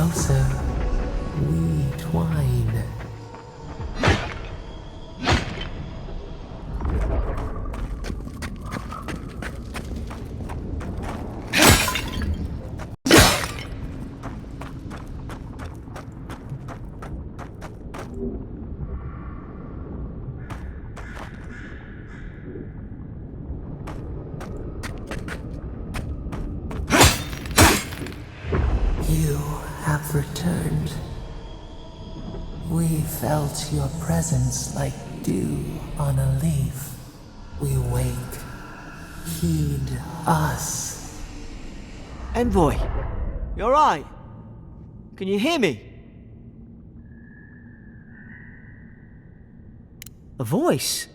closer we twine. You have returned. We felt your presence like dew on a leaf. We wake. Heed us. Envoy, you alright? Can you hear me? A voice?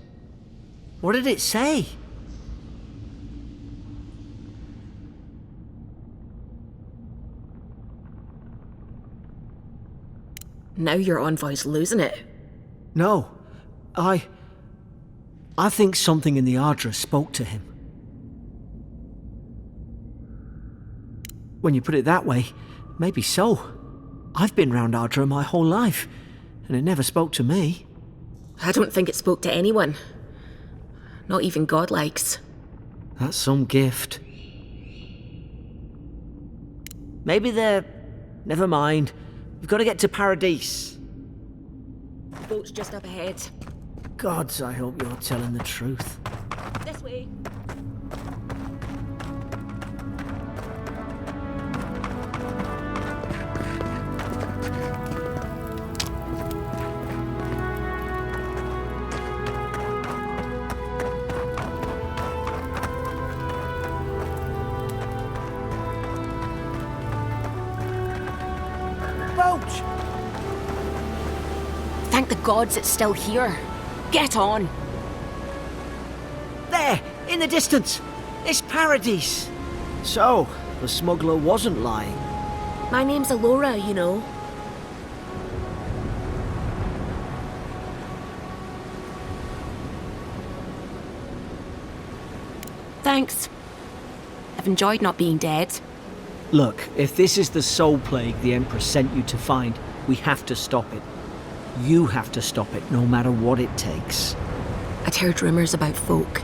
What did it say? Now your envoy's losing it. No, I think something in the Ardra spoke to him. When you put it that way, maybe so. I've been round Ardra my whole life, and it never spoke to me. I don't think it spoke to anyone. Not even godlikes. That's some gift. Maybe they're... Never mind. We've got to get to Paradise. Boat's just up ahead. Gods, I hope you're telling the truth. This way. Thank the gods it's still here. Get on. There, in the distance. It's Paradise. So, the smuggler wasn't lying. My name's Alora, you know. Thanks. I've enjoyed not being dead. Look, if this is the soul plague the Empress sent you to find, we have to stop it. You have to stop it, no matter what it takes. I'd heard rumours about folk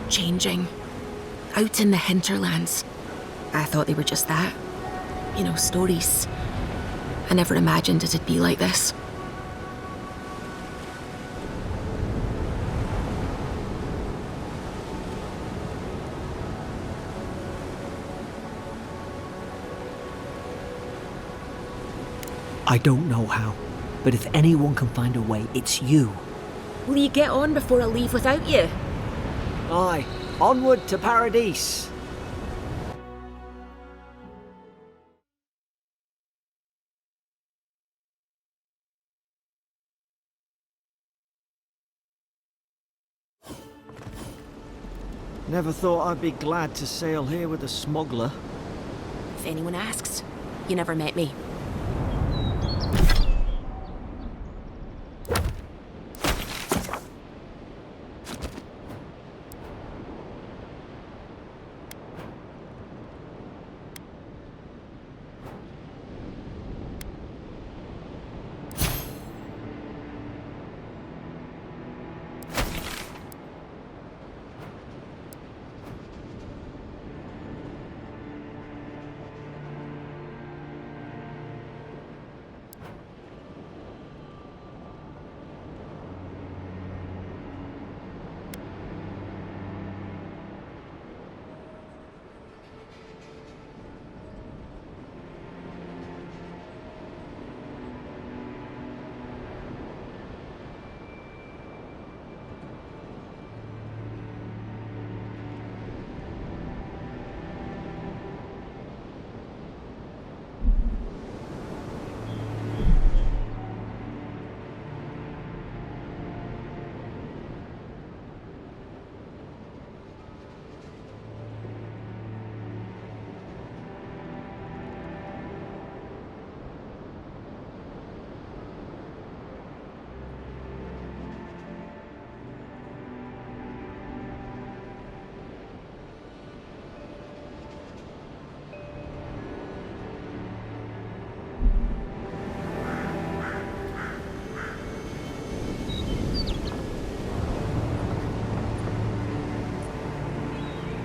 changing out in the hinterlands. I thought they were just that. You know, stories. I never imagined it'd be like this. I don't know how, but if anyone can find a way, it's you. Will you get on before I leave without you? Aye, onward to Paradise. Never thought I'd be glad to sail here with a smuggler. If anyone asks, you never met me.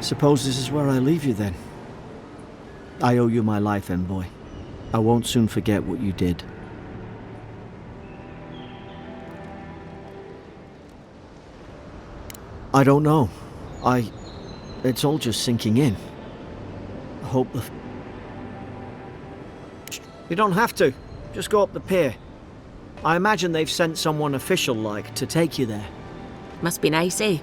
Suppose this is where I leave you then. I owe you my life, envoy. I won't soon forget what you did. I don't know. It's all just sinking in. I hope the... You don't have to. Just go up the pier. I imagine they've sent someone official-like to take you there. Must be nice, eh?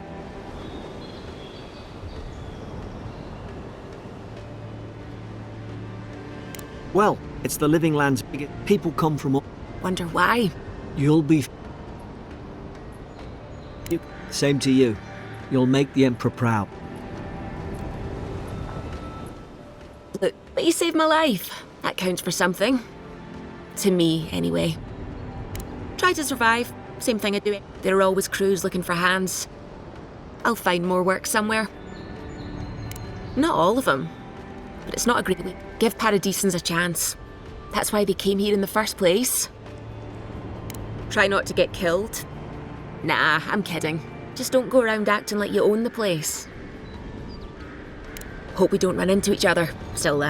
Well, it's the Living Land's biggest... People come from all... Wonder why? You'll be... Same to you. You'll make the Emperor proud. Look, but you saved my life. That counts for something. To me, anyway. Try to survive. Same thing I do. There are always crews looking for hands. I'll find more work somewhere. Not all of them. But it's not a great week. Give Paradisans a chance. That's why they came here in the first place. Try not to get killed. Nah, I'm kidding. Just don't go around acting like you own the place. Hope we don't run into each other. Still,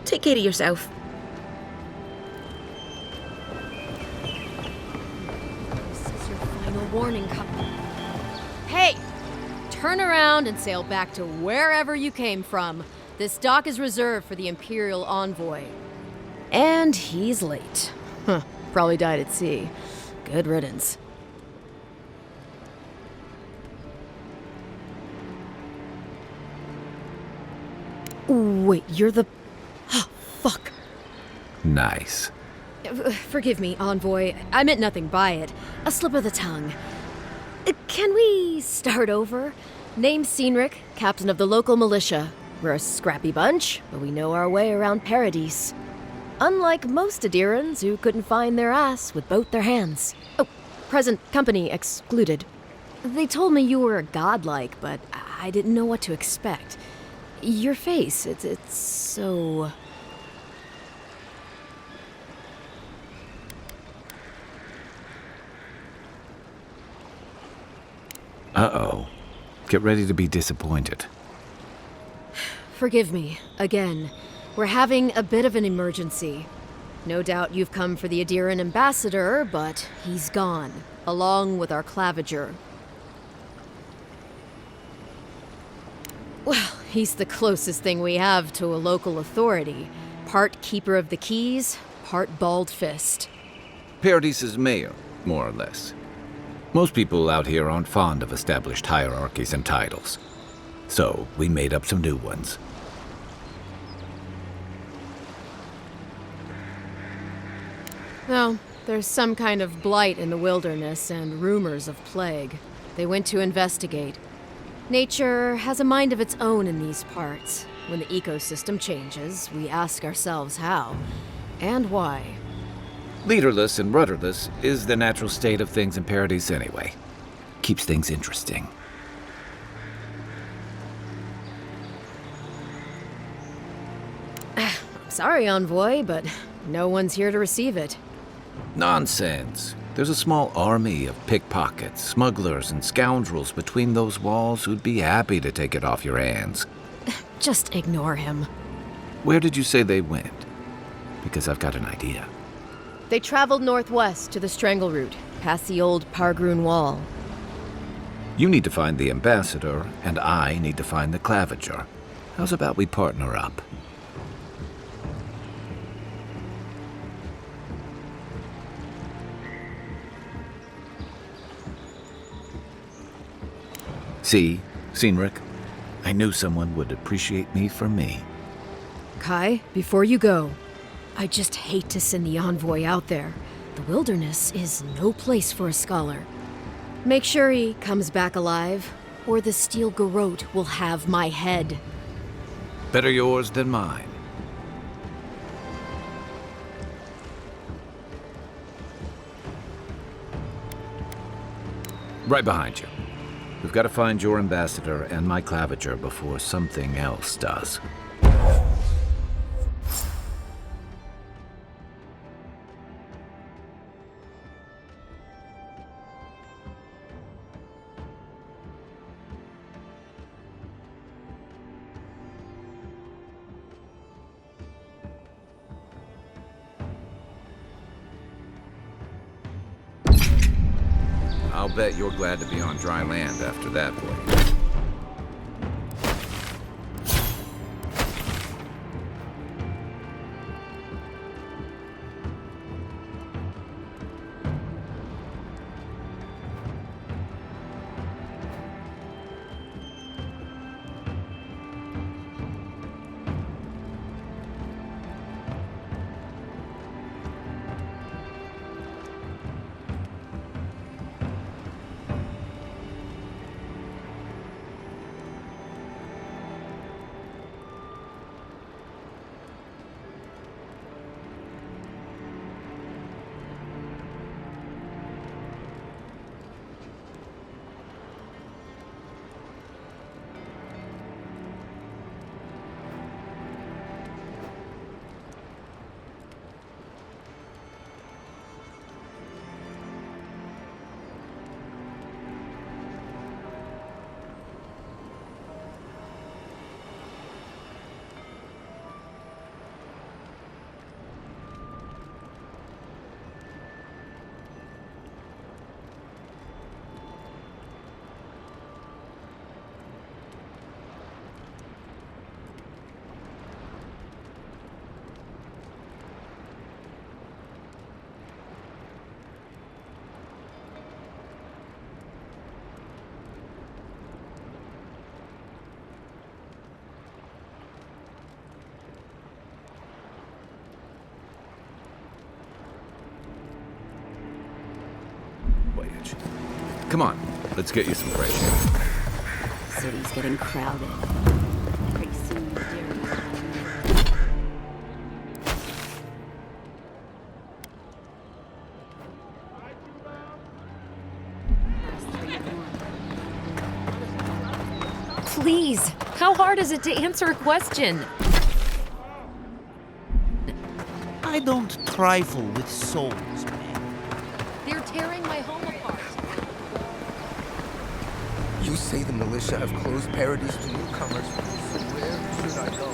take care of yourself. This is your final warning, Hey! Turn around and sail back to wherever you came from. This dock is reserved for the Imperial Envoy. And he's late. Huh, probably died at sea. Good riddance. Wait, you're the... Oh, fuck. Nice. Forgive me, Envoy. I meant nothing by it. A slip of the tongue. Can we start over? Name's Cynric, captain of the local militia. We're a scrappy bunch, but we know our way around Paradise. Unlike most Adirans who couldn't find their ass with both their hands. Oh, present company excluded. They told me you were godlike, but I didn't know what to expect. Your face, it's so... Uh-oh. Get ready to be disappointed. Forgive me, again. We're having a bit of an emergency. No doubt you've come for the Adiran ambassador, but he's gone, along with our claviger. Well, he's the closest thing we have to a local authority. Part keeper of the keys, part bald fist. Paradise's mayor, more or less. Most people out here aren't fond of established hierarchies and titles. So, we made up some new ones. Well, there's some kind of blight in the wilderness and rumors of plague. They went to investigate. Nature has a mind of its own in these parts. When the ecosystem changes, we ask ourselves how and why. Leaderless and rudderless is the natural state of things in Paradise anyway. Keeps things interesting. Sorry, Envoy, but no one's here to receive it. Nonsense. There's a small army of pickpockets, smugglers, and scoundrels between those walls who'd be happy to take it off your hands. Just ignore him. Where did you say they went? Because I've got an idea. They traveled northwest to the Strangle Route, past the old Pargroon Wall. You need to find the ambassador, and I need to find the claviger. How's about we partner up? See, Cynric, I knew someone would appreciate me for me. Kai, before you go, I just hate to send the envoy out there. The wilderness is no place for a scholar. Make sure he comes back alive, or the Steel Garrote will have my head. Better yours than mine. Right behind you. We've got to find your ambassador and my claviger before something else does. I'll bet you're glad to be on dry land after that voyage. Voyage. Come on, let's get you some fresh air. City's getting crowded. Pretty soon, dear. Please, how hard is it to answer a question? I don't trifle with souls, man. They're tearing my home apart. You say the militia have closed Paradise to newcomers, so where should I go?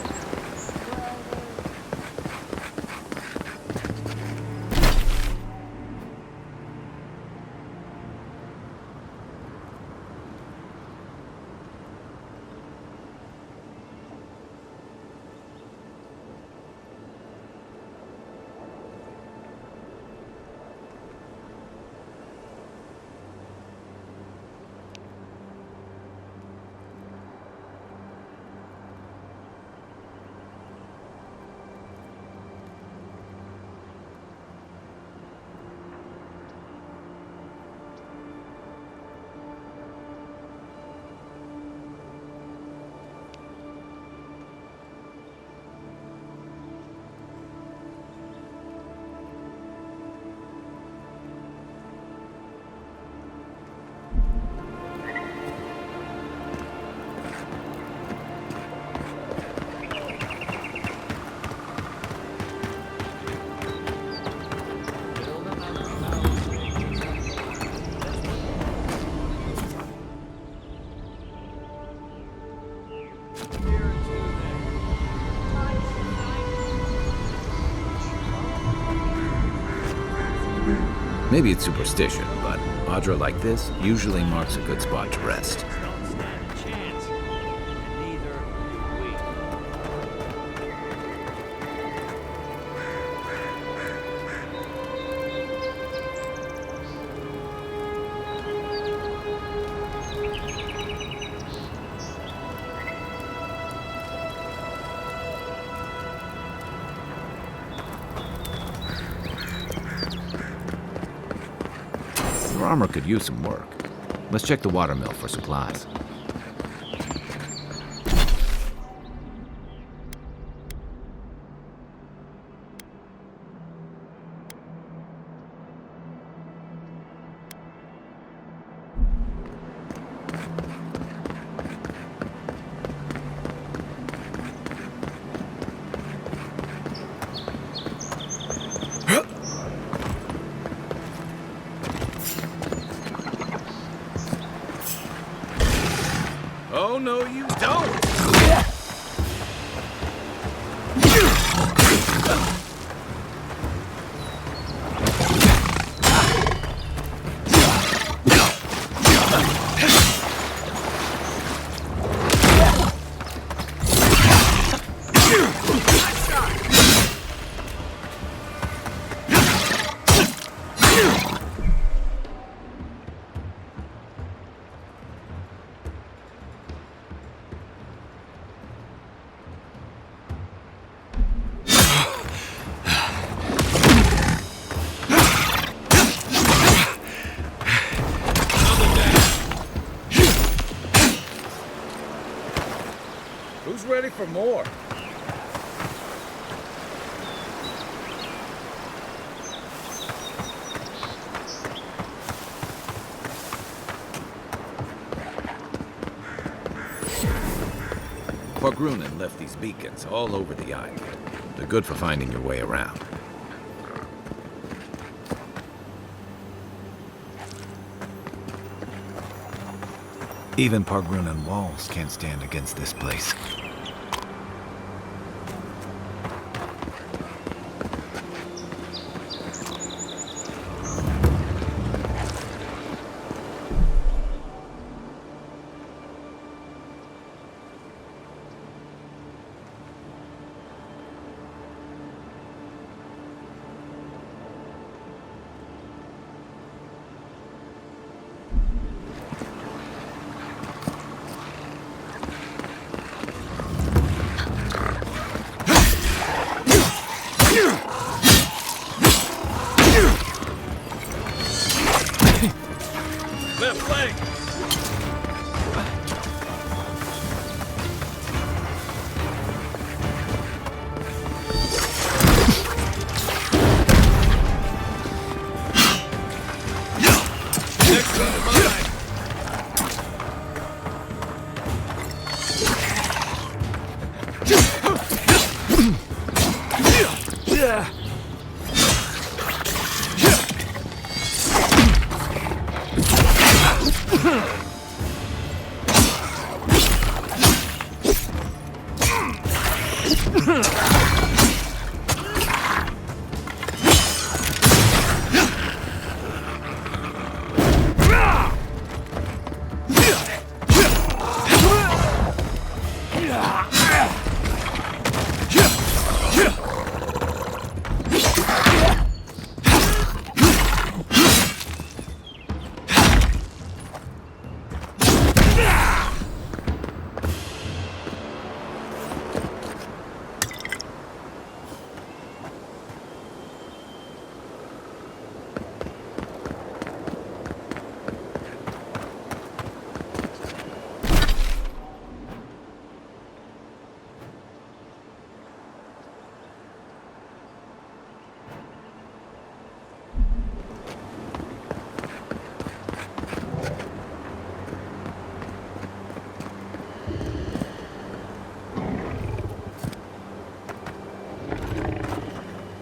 Maybe it's superstition, but Audra like this usually marks a good spot to rest. Don't stand a chance. And neither do we. Your armor could use some work. Let's check the watermill for supplies. Oh, no, you don't! Who's ready for more? Pargrunen left these beacons all over the island. They're good for finding your way around. Even Pargrunen walls can't stand against this place. Left flank! Next one, mine! Yeah!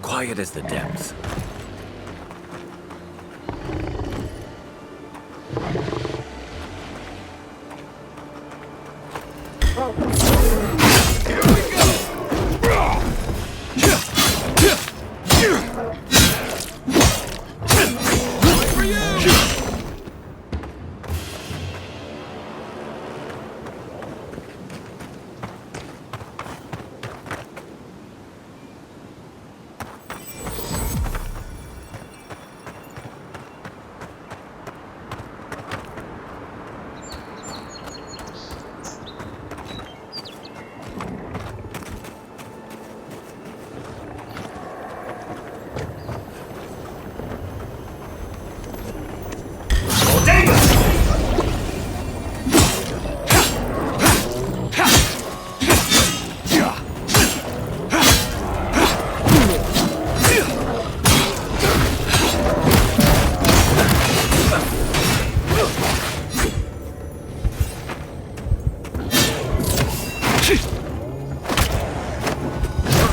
Quiet as the depths.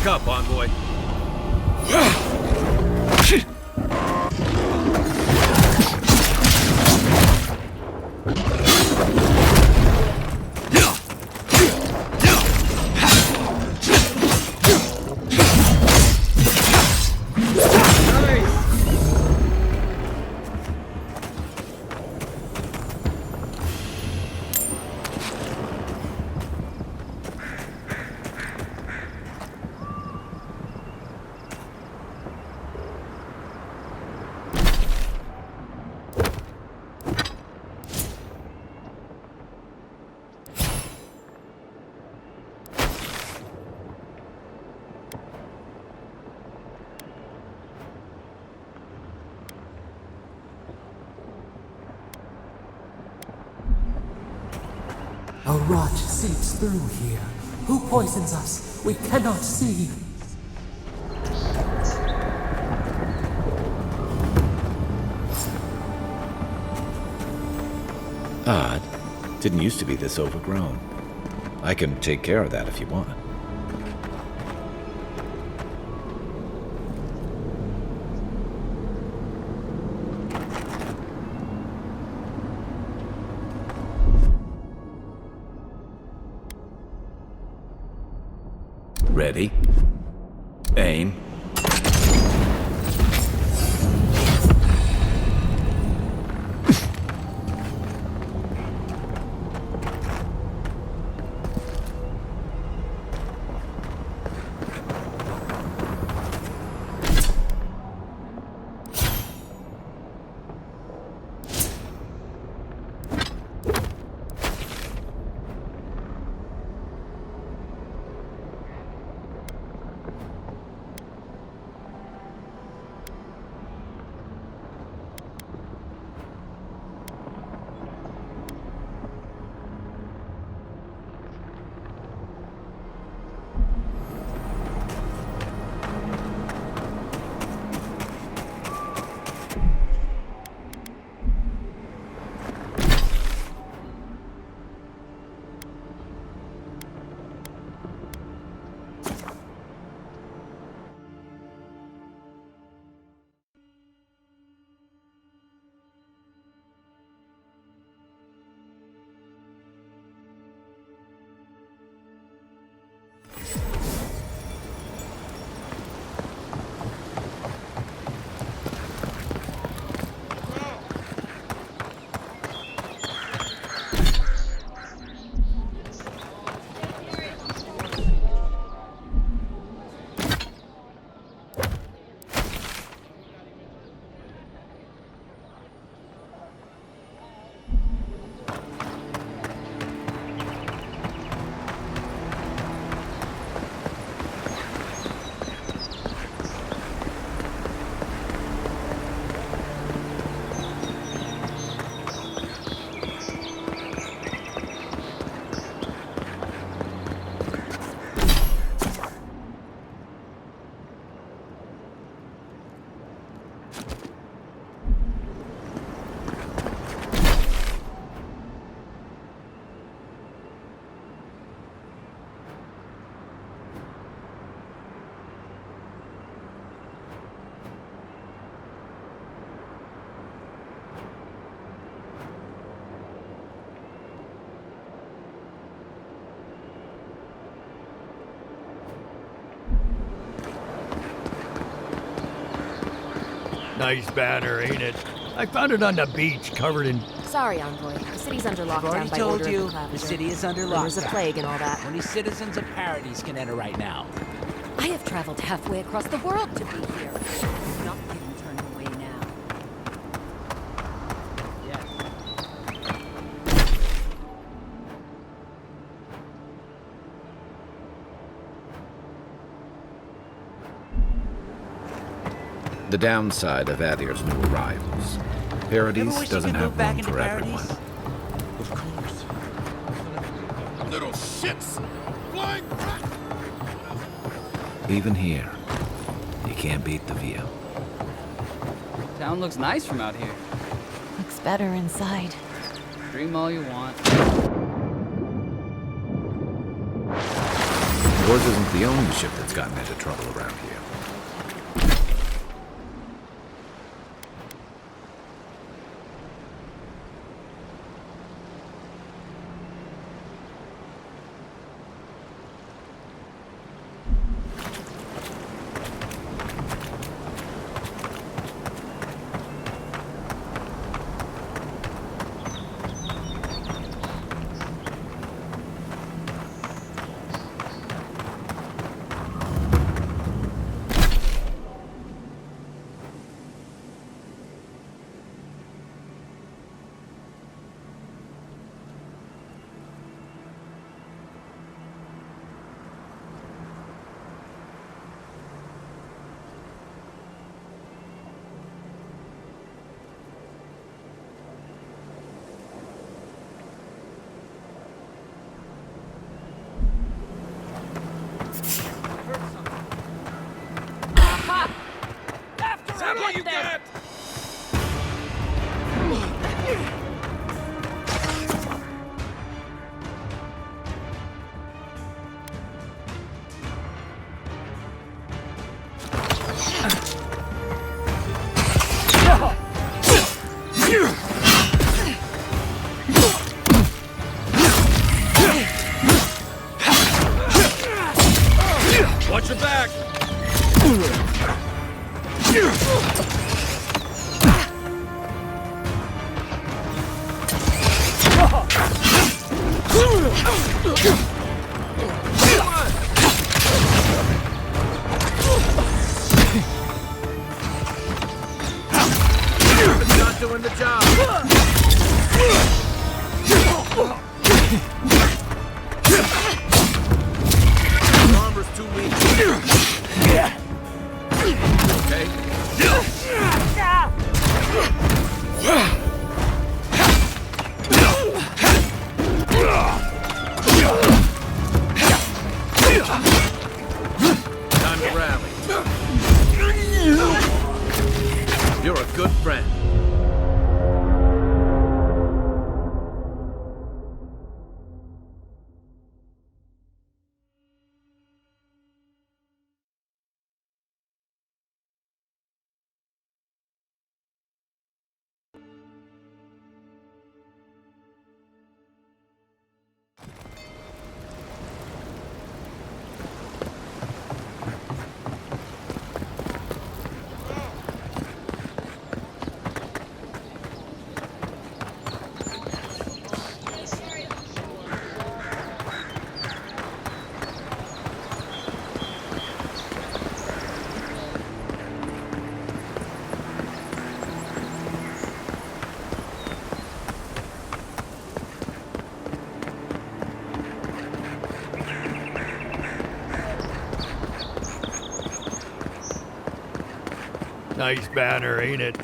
Work up, envoy. A rot seeps through here, Who poisons us? We cannot see. Odd. Didn't used to be this overgrown. I can take care of that if you want. Ready? Aim. Nice banner, ain't it? I found it on the beach, covered in... Sorry, Envoy. The city's under I've already lockdown by told order you, of the the city is under lockdown. There's a plague and all that. Only citizens of Paradise can enter right now. I have traveled halfway across the world to be here. I'm not getting turned away now. The downside of Adir's new arrivals. Paradise doesn't have room for everyone. Of course. Little shits! Flying rat! Even here, you can't beat the view. Town looks nice from out here. Looks better inside. Dream all you want. Yours isn't the only ship that's gotten into trouble around here. Your armor's too weak. Okay? Time to rally. You're a good friend. Nice banner, ain't it?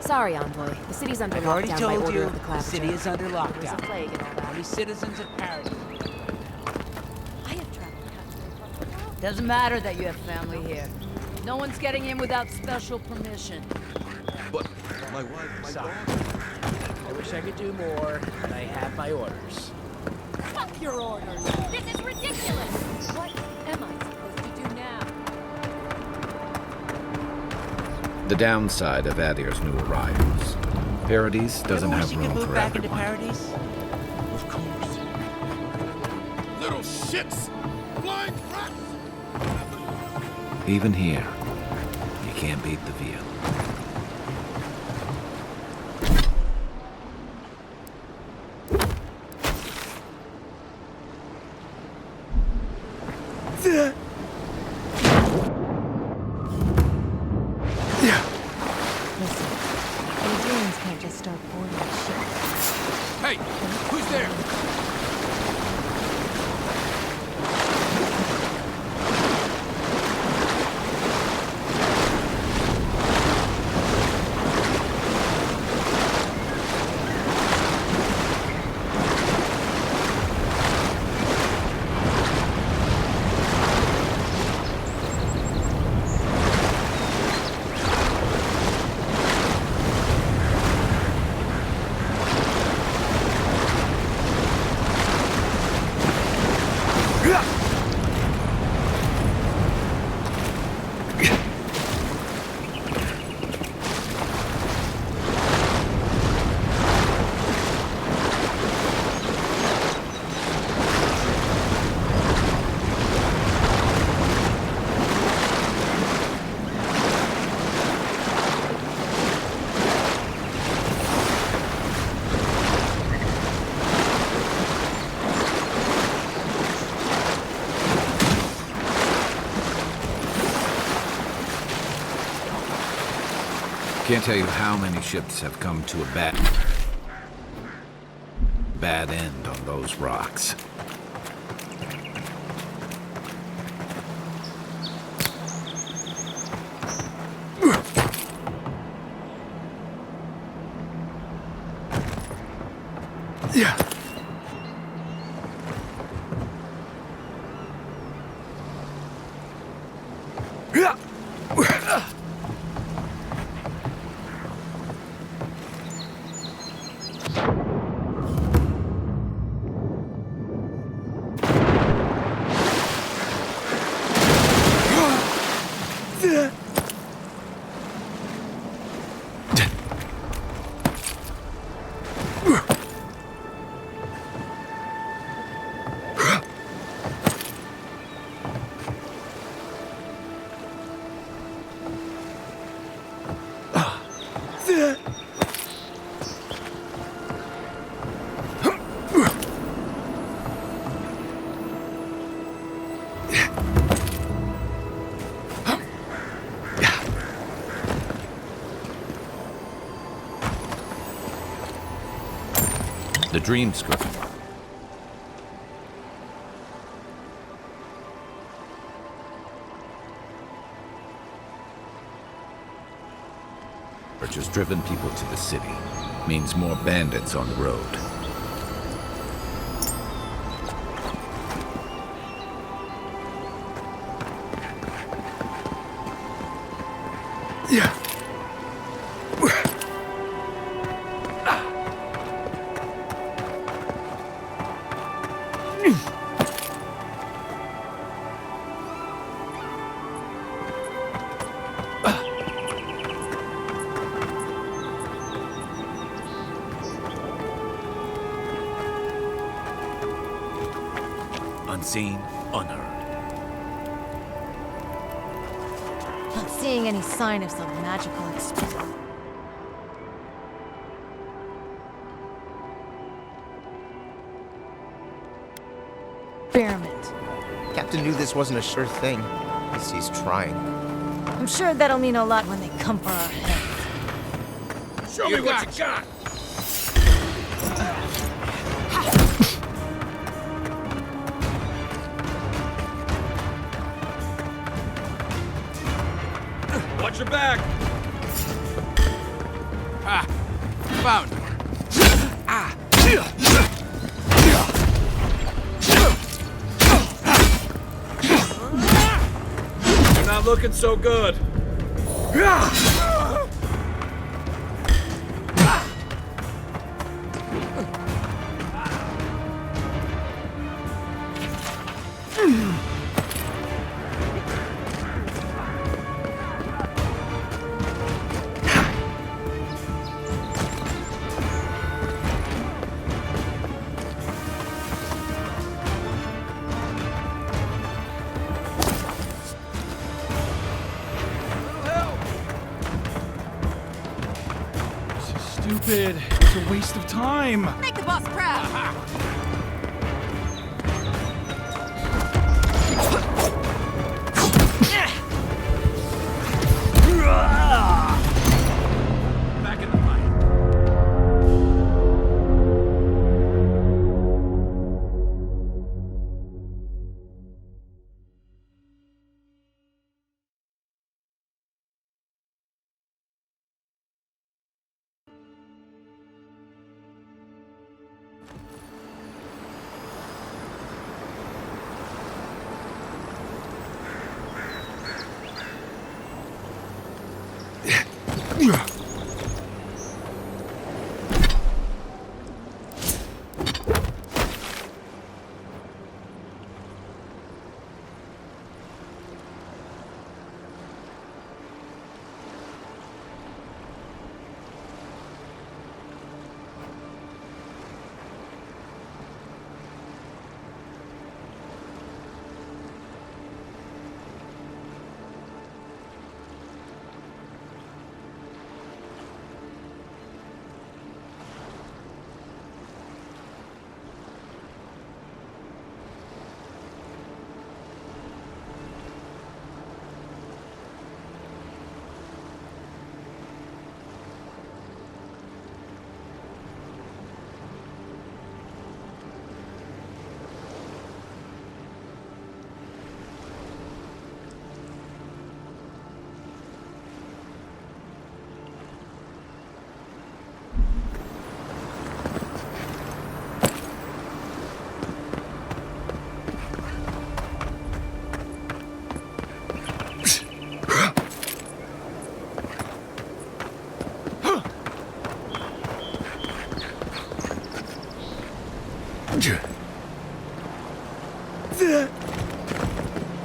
Sorry, Envoy. The city's under I've already lockdown by told order you, of the the Clapper. city is under There's a lockdown. plague and all that. Only citizens of Paradise. I have traveled past Doesn't matter that you have family here. No one's getting in without special permission. But my wife, my Sorry. daughter. I wish I could do more, but I have my orders. Fuck your orders! This is ridiculous! What am I supposed to do now? The downside of Adir's new arrivals. Paradise doesn't Ever wish have you could room move for back into everyone. Paradise? Of course. Little shits! Flying rats! Even here, you can't beat the view. Listen, Adrians can't just start boarding shit. Hey, who's there? Can't tell you how many ships have come to a bad end on those rocks. The dream script. siege has driven people to the city. Means more bandits on the road. Yeah. Unseen, unheard. Not seeing any sign of some magical explosion. Experiment. Captain knew this wasn't a sure thing. He's trying. I'm sure that'll mean a lot when they come for our heads. Show me what you got! Watch your back! Ah! Found it! Ah! You're not looking so good. Stupid. It's a waste of time. Make the boss proud. Back in the fight.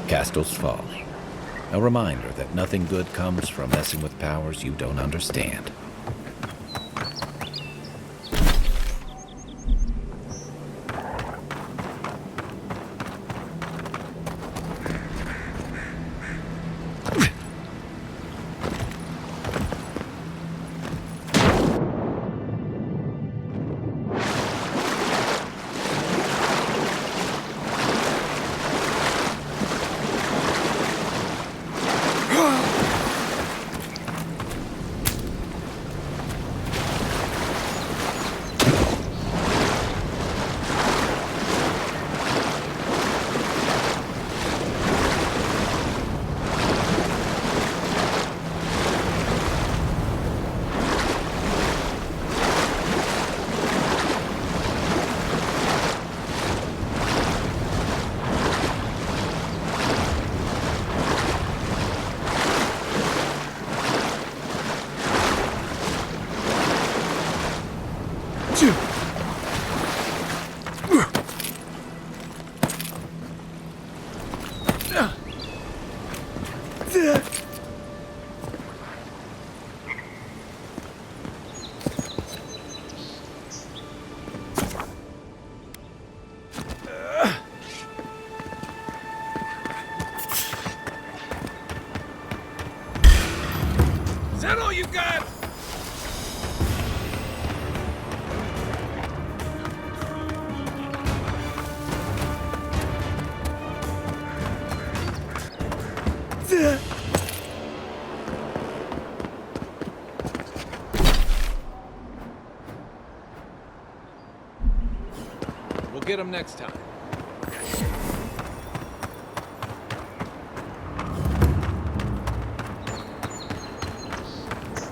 Castle's falling. A reminder that nothing good comes from messing with powers you don't understand. Is that all you got? We'll get him next time.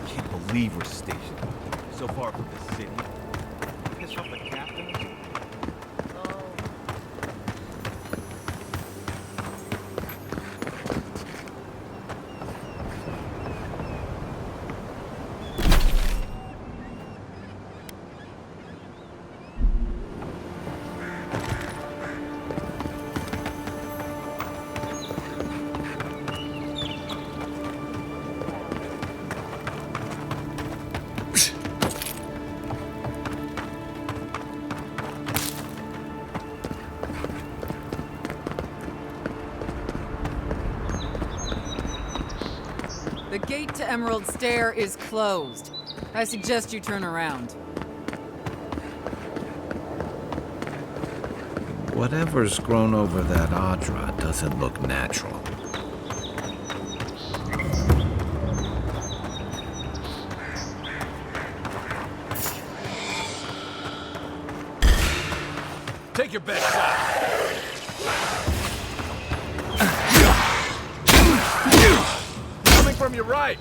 Can't believe we're stationed so far from the city. Piss off the captain or something? The gate to Emerald Stair is closed. I suggest you turn around. Whatever's grown over that Audra doesn't look natural. Take your best shot. Coming from your right.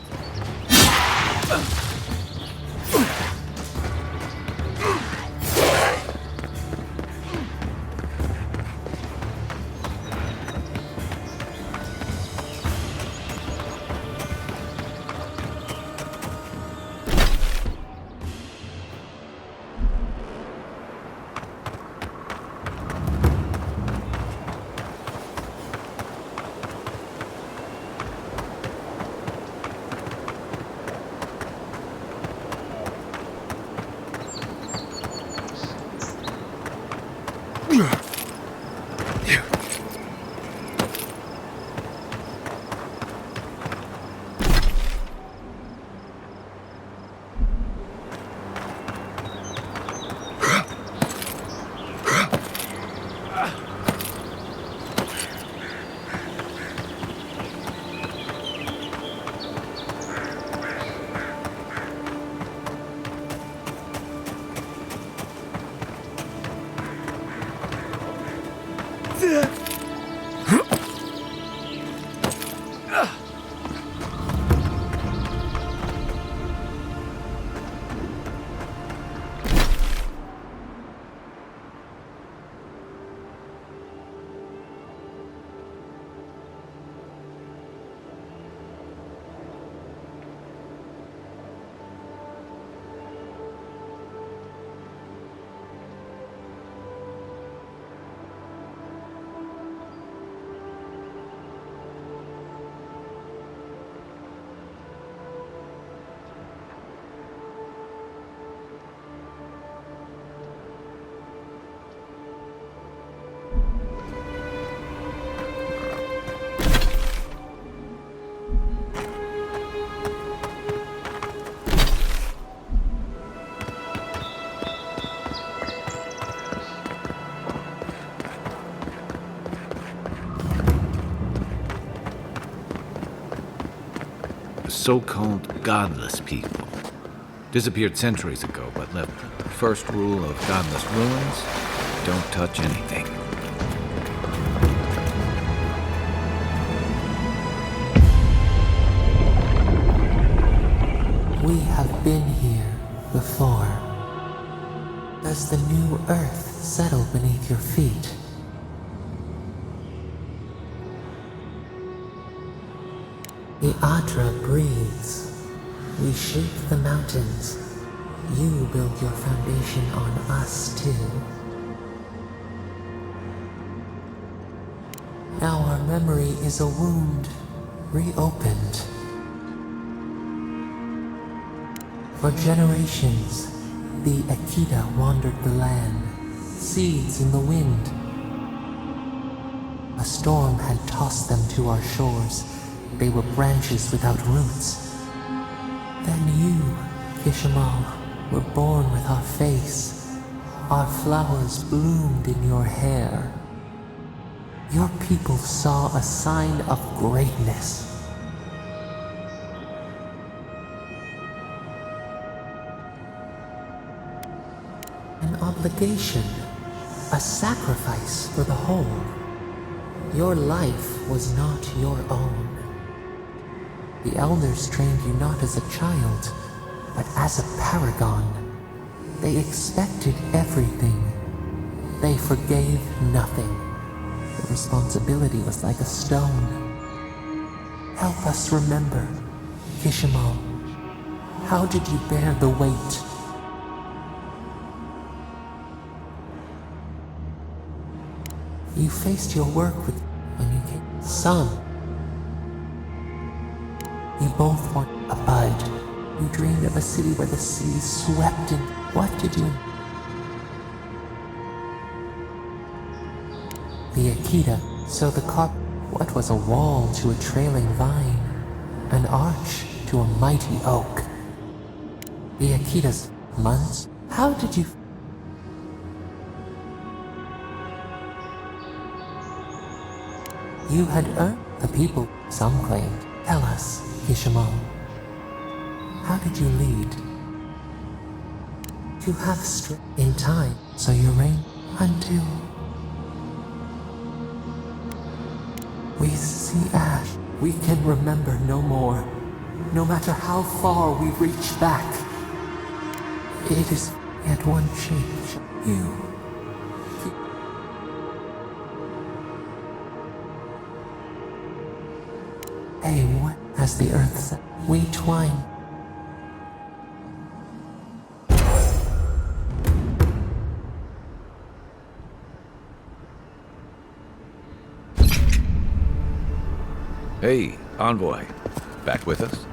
So-called godless people. Disappeared centuries ago, but left the first rule of godless ruins: don't touch anything. We have been here before. Does the new earth settle beneath your feet? The Adra breathes. We shake the mountains. You build your foundation on us too. Now our memory is a wound reopened. For generations, the Akita wandered the land, seeds in the wind. A storm had tossed them to our shores. They were branches without roots. Then you, Kishimal, were born with our face. Our flowers bloomed in your hair. Your people saw a sign of greatness. An obligation, a sacrifice for the whole. Your life was not your own. The elders trained you not as a child, but as a paragon. They expected everything. They forgave nothing. The responsibility was like a stone. Help us remember, Kishimal. How did you bear the weight? You faced your work with when you came. Some. You both want a bud. You dreamed of a city where the sea swept in. What did you? The Akita, so the carp. What was a wall to a trailing vine? An arch to a mighty oak. The Akita's months? How did you? You had earned the people, some claimed. Tell us, Kishimal. How did you lead? You have strength in time, so you reign until we see ash. We can remember no more, no matter how far we reach back. It is yet one change. You. Hey, what as the earth said? We twine. Hey, Envoy. Back with us?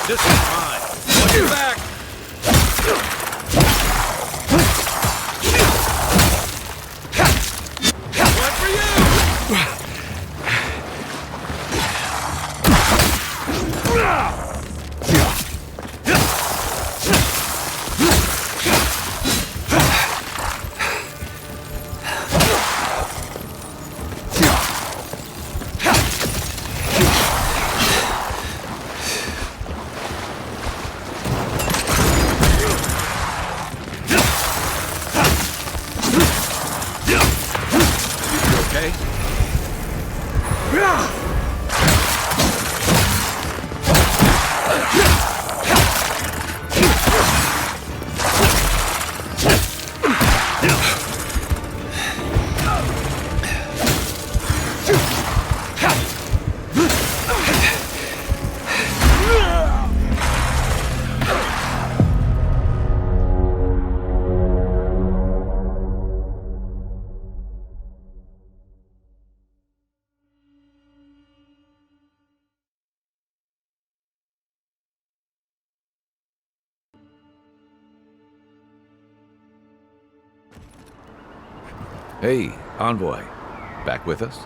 This is mine. Watch your back! One for you! Hey, Envoy. Back with us?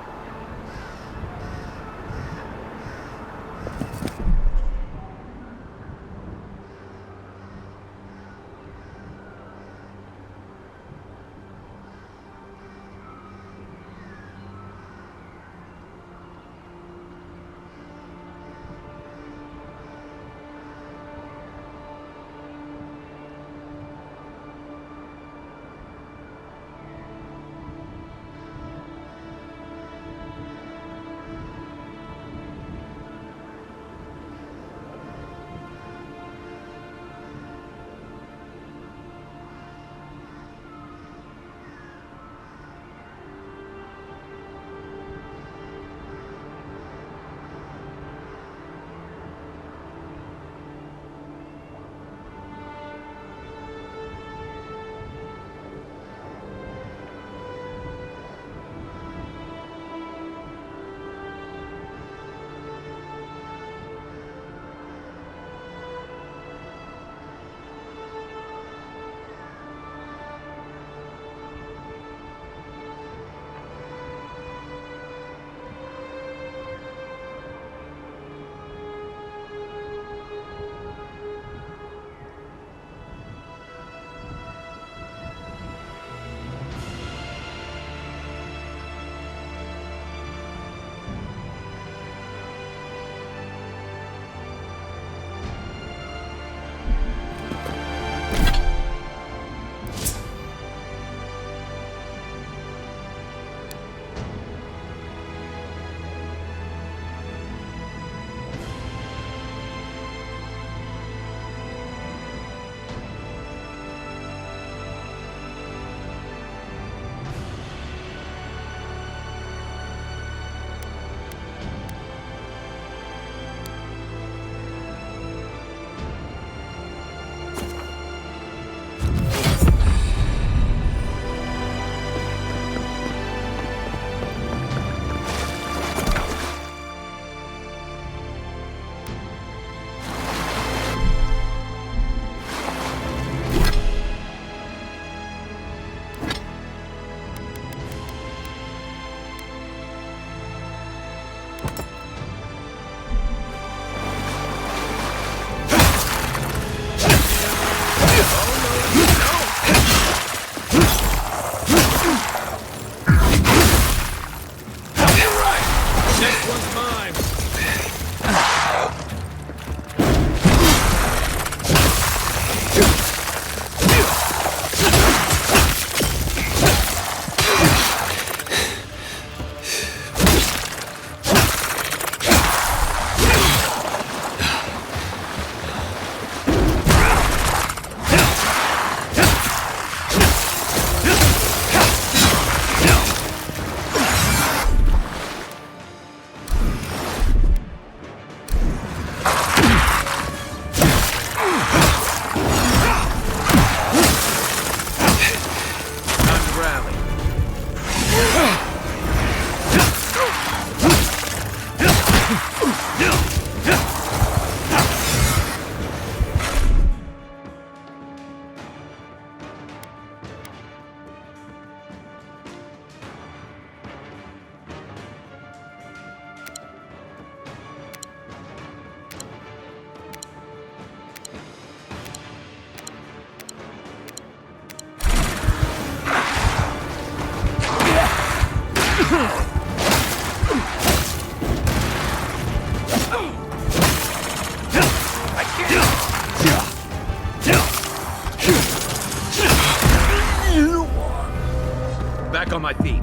Back on my feet.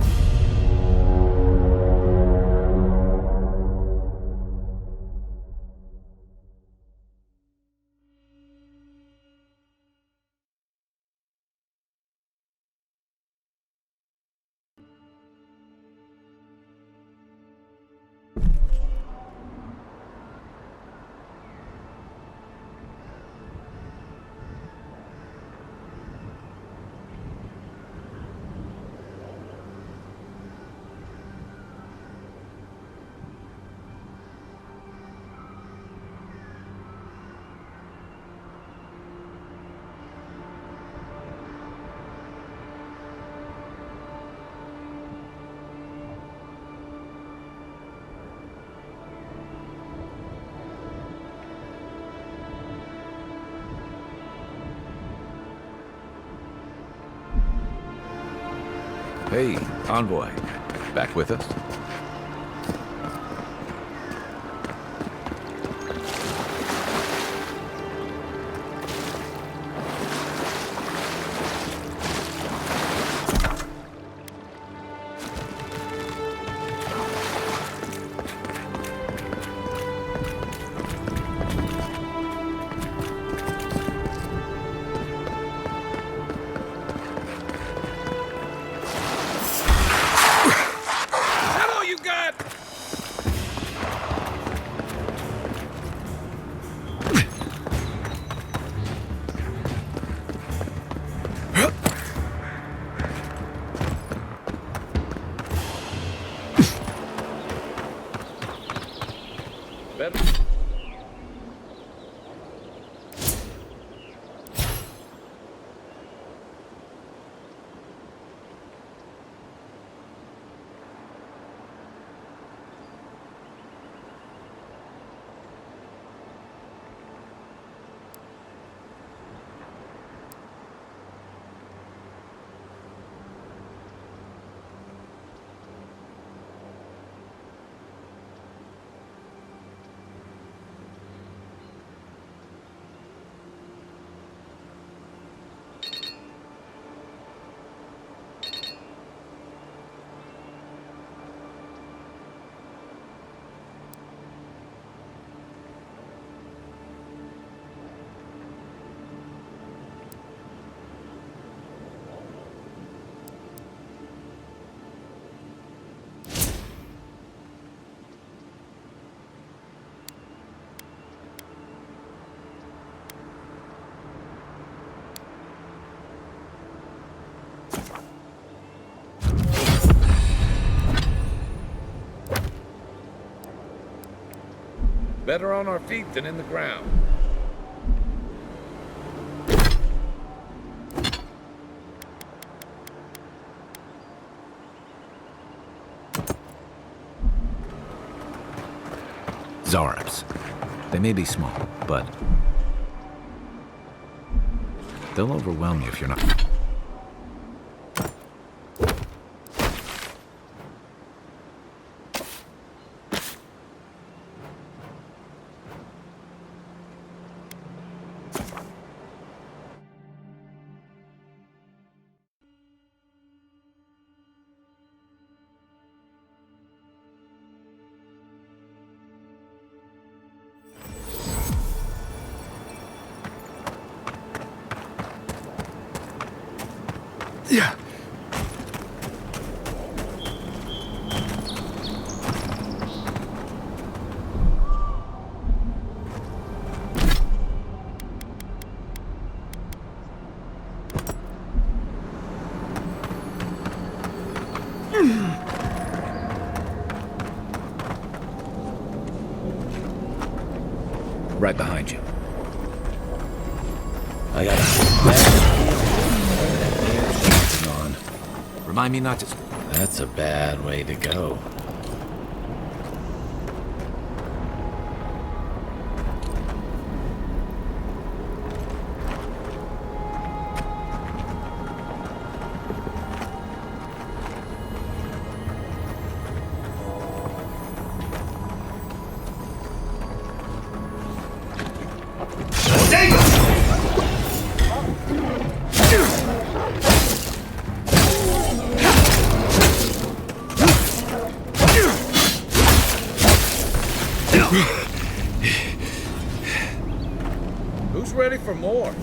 Hey, Envoy. Back with us? Better on our feet than in the ground. Zarabs. They may be small, but they'll overwhelm you if you're not. Yeah. Right behind you. I got on. Remind me not to... That's a bad way to go. Who's ready for more?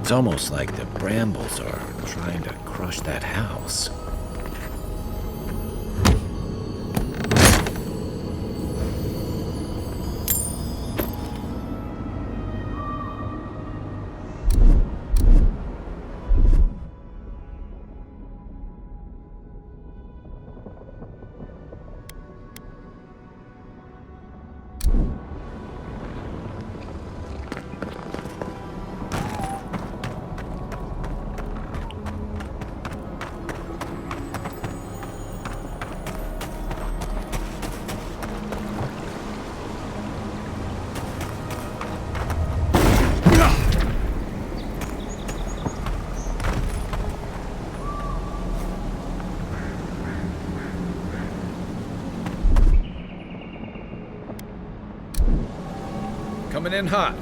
It's almost like the brambles are trying to crush that house. Coming in hot.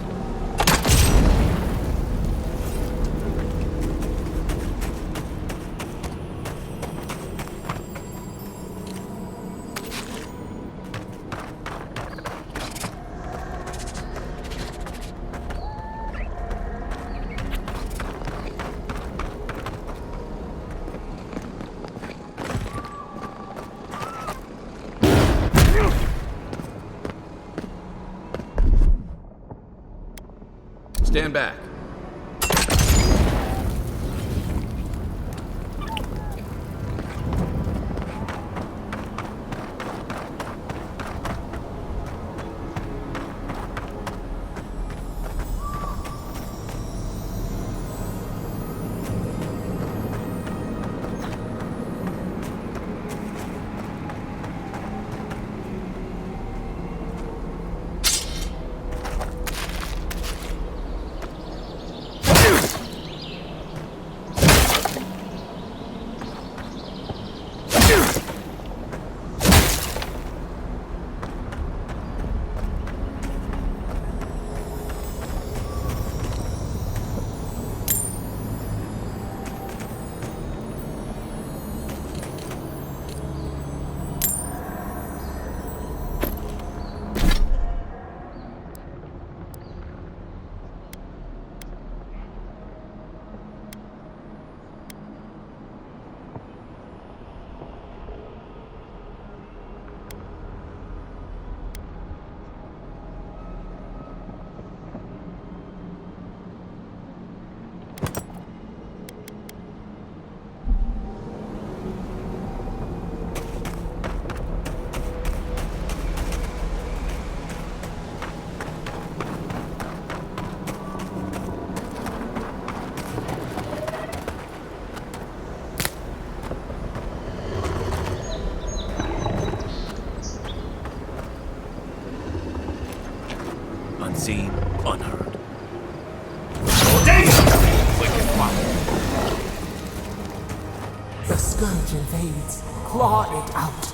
Stand back. The scourge invades. Claw it out.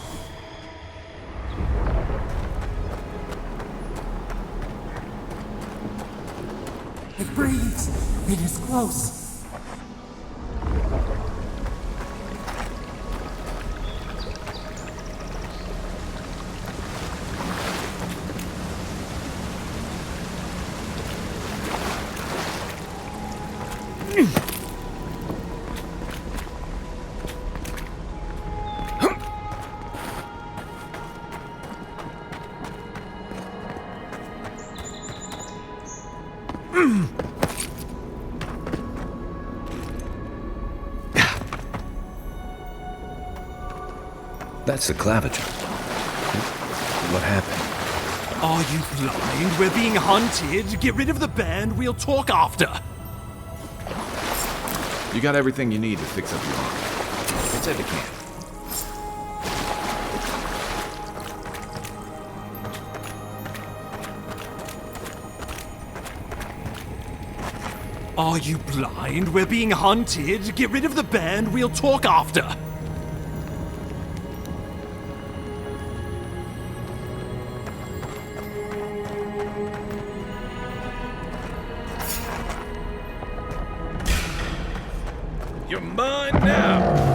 It breathes. It is close. That's the claviger. What happened? Are you blind? We're being hunted. Get rid of the band. We'll talk after. You got everything you need to fix up your arm. Let's head to camp. Are you blind? We're being hunted. Get rid of the band. We'll talk after. You're mine now!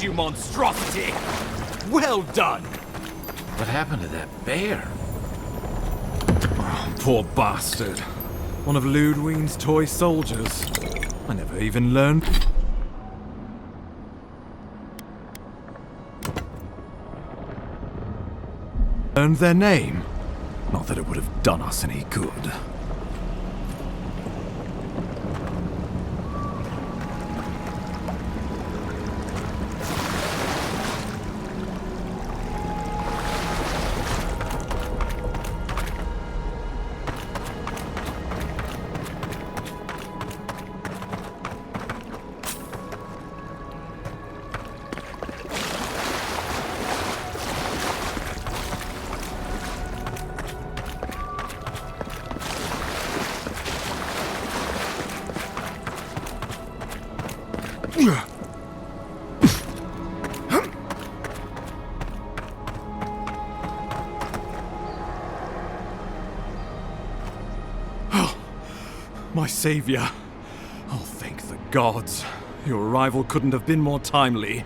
You monstrosity! Well done! What happened to that bear? Oh, poor bastard. One of Ludwine's toy soldiers. I never even learned their name. Not that it would have done us any good. My savior. Oh, thank the gods. Your arrival couldn't have been more timely.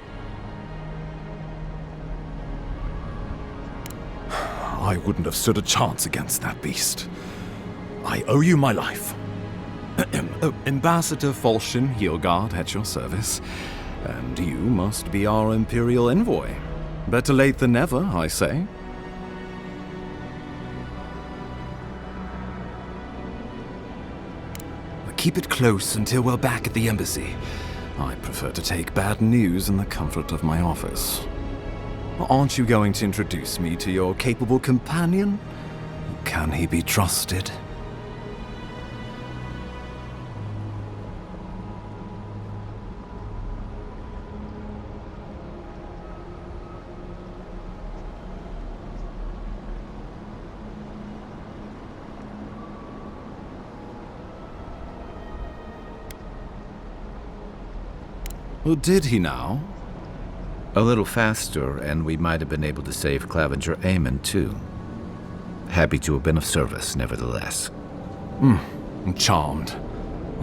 I wouldn't have stood a chance against that beast. I owe you my life. Ambassador Falchion Heelguard at your service. And you must be our Imperial envoy. Better late than never, I say. Keep it close until we're back at the embassy. I prefer to take bad news in the comfort of my office. Aren't you going to introduce me to your capable companion? Can he be trusted? Well, did he now? A little faster, and we might have been able to save Clavenger Aemon, too. Happy to have been of service, nevertheless. Charmed.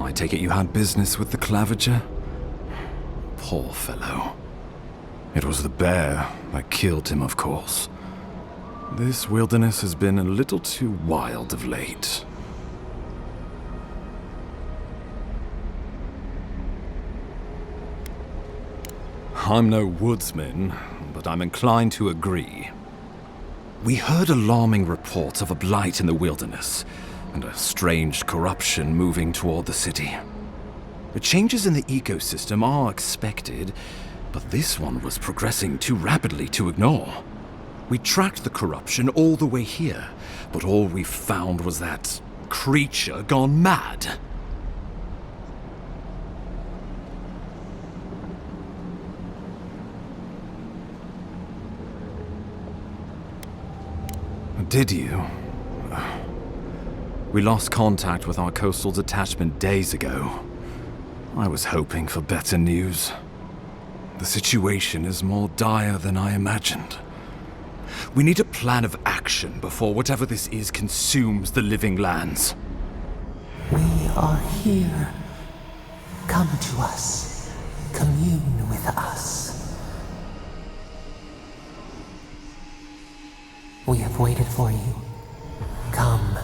I take it you had business with the Clavenger? Poor fellow. It was the bear that killed him, of course. This wilderness has been a little too wild of late. I'm no woodsman, but I'm inclined to agree. We heard alarming reports of a blight in the wilderness, and a strange corruption moving toward the city. The changes in the ecosystem are expected, but this one was progressing too rapidly to ignore. We tracked the corruption all the way here, but all we found was that creature gone mad. Did you? We lost contact with our coastal detachment days ago. I was hoping for better news. The situation is more dire than I imagined. We need a plan of action before whatever this is consumes the living lands. We are here. Come to us. Commune with us. We have waited for you. Come.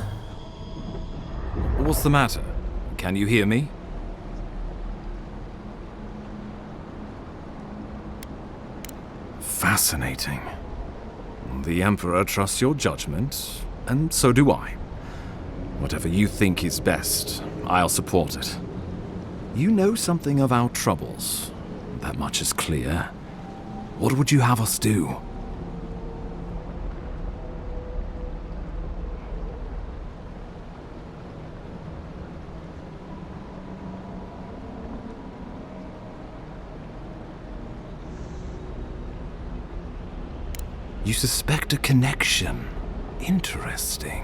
What's the matter? Can you hear me? Fascinating. The Emperor trusts your judgment, and so do I. Whatever you think is best, I'll support it. You know something of our troubles. That much is clear. What would you have us do? You suspect a connection. Interesting.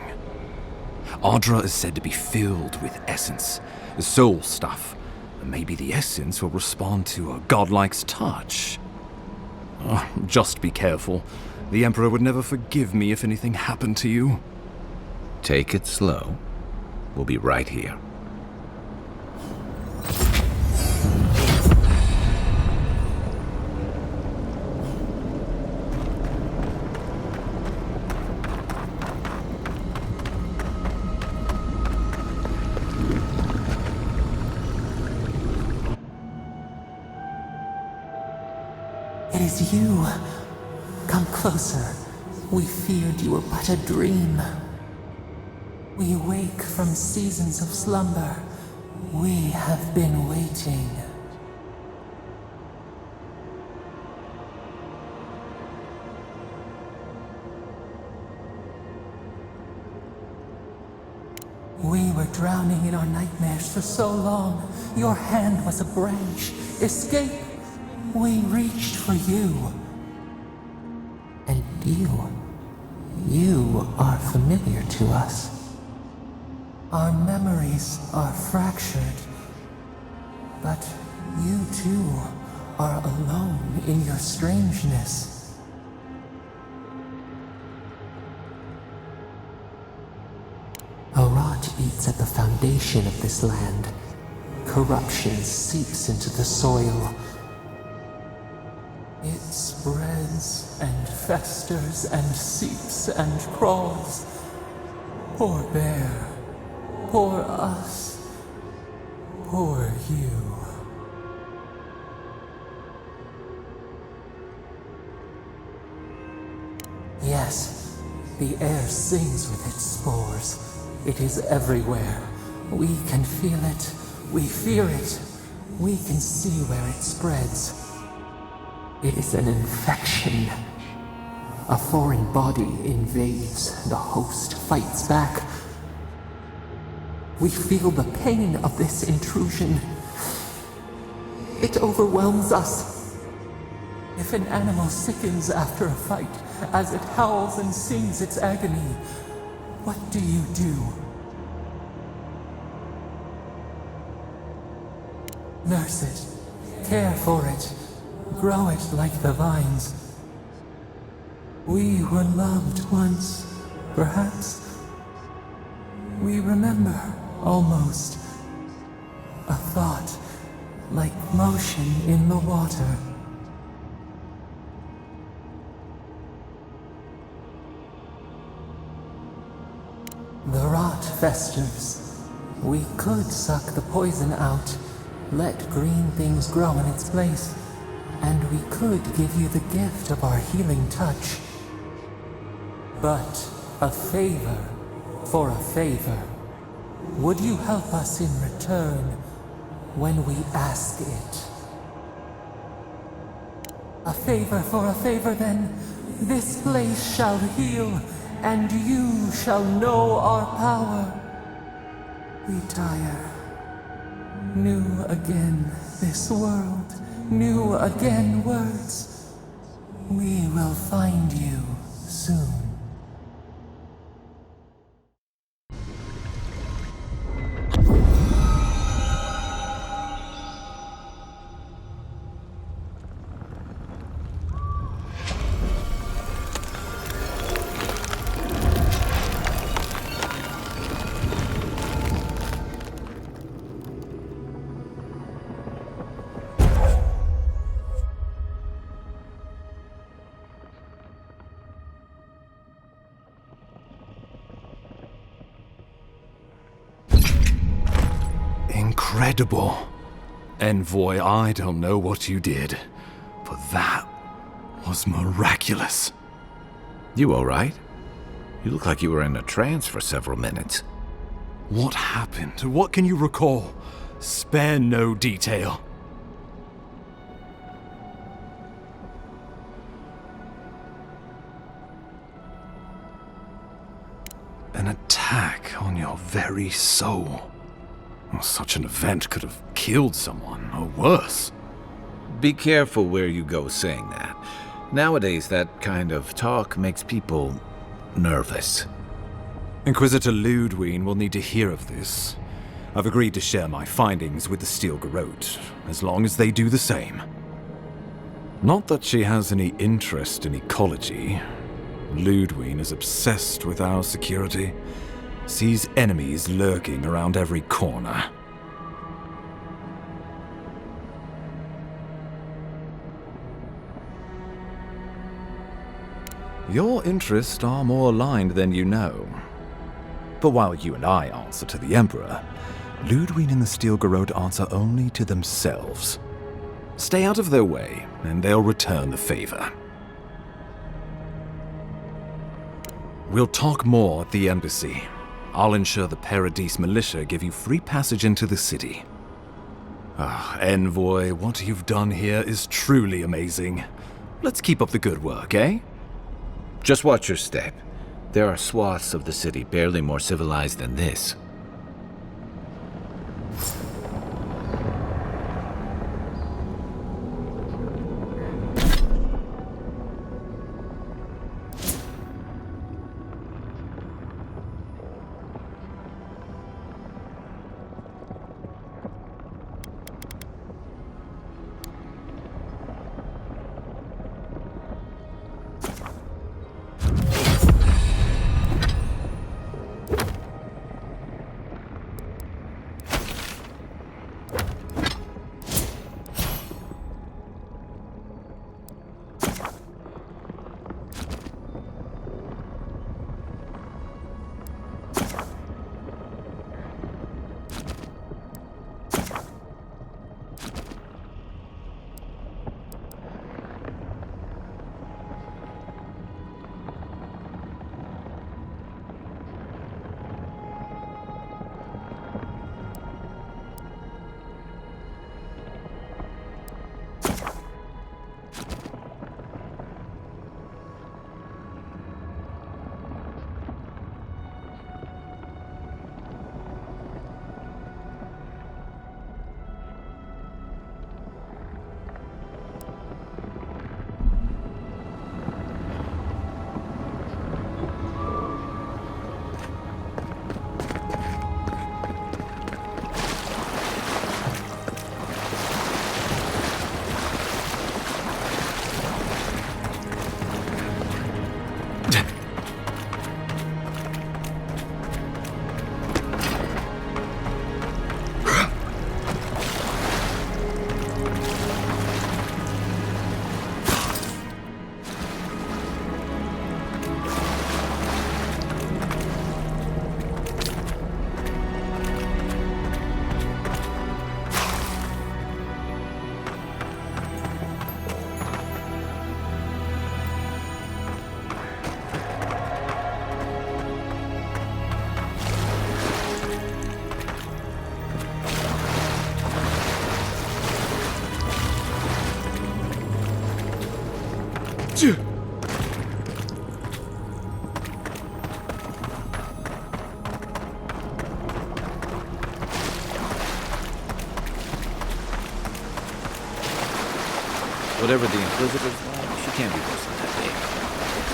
Ardra is said to be filled with essence, soul stuff. Maybe the essence will respond to a godlike's touch. Just be careful. The Emperor would never forgive me if anything happened to you. Take it slow. We'll be right here. It is you. Come closer. We feared you were but a dream. We wake from seasons of slumber. We have been waiting. We were drowning in our nightmares for so long. Your hand was a branch. Escape! We reached for you. And you are familiar to us. Our memories are fractured. But you too are alone in your strangeness. A rot eats at the foundation of this land. Corruption seeps into the soil. It spreads and festers and seeps and crawls. Poor bear. Poor us. Poor you. Yes, the air sings with its spores. It is everywhere. We can feel it. We fear it. We can see where it spreads. It is an infection. A foreign body invades. The host fights back. We feel the pain of this intrusion. It overwhelms us. If an animal sickens after a fight, as it howls and sings its agony, what do you do? Nurse it, care for it, grow it like the vines. We were loved once, perhaps. We remember, almost. A thought, like motion in the water. The rot festers. We could suck the poison out, let green things grow in its place, and we could give you the gift of our healing touch. But a favor for a favor. Would you help us in return when we ask it? A favor for a favor, then. This place shall heal, and you shall know our power. Retire. New again this world, new again words. We will find you soon. Incredible. Envoy, I don't know what you did, but that was miraculous. You all right? You look like you were in a trance for several minutes. What happened? What can you recall? Spare no detail. An attack on your very soul. Such an event could have killed someone, or worse. Be careful where you go saying that. Nowadays, that kind of talk makes people nervous. Inquisitor Ludwig will need to hear of this. I've agreed to share my findings with the Steel Garrote, as long as they do the same. Not that she has any interest in ecology. Ludwig is obsessed with our security. Sees enemies lurking around every corner. Your interests are more aligned than you know. But while you and I answer to the Emperor, Ludwig and the Steel Garrote answer only to themselves. Stay out of their way, and they'll return the favor. We'll talk more at the embassy. I'll ensure the Paradise militia give you free passage into the city. Ah, Envoy, what you've done here is truly amazing. Let's keep up the good work, eh? Just watch your step. There are swaths of the city barely more civilized than this. Whatever the Inquisitor's like, she can't be worse than that babe.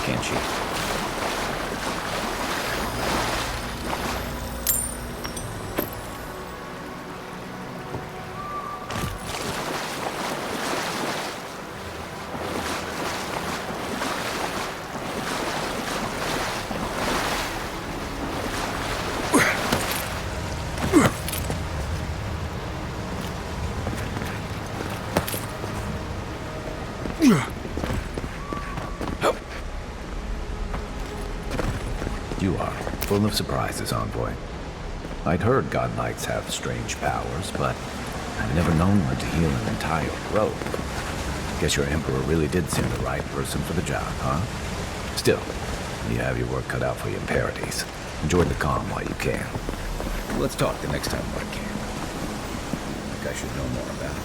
Can she? You are full of surprises, Envoy. I'd heard God Knights have strange powers, but I've never known one to heal an entire grove. Guess your Emperor really did send the right person for the job, huh? Still, you have your work cut out for you in Paradise. Enjoy the calm while you can. Let's talk the next time I can. I think I should know more about it.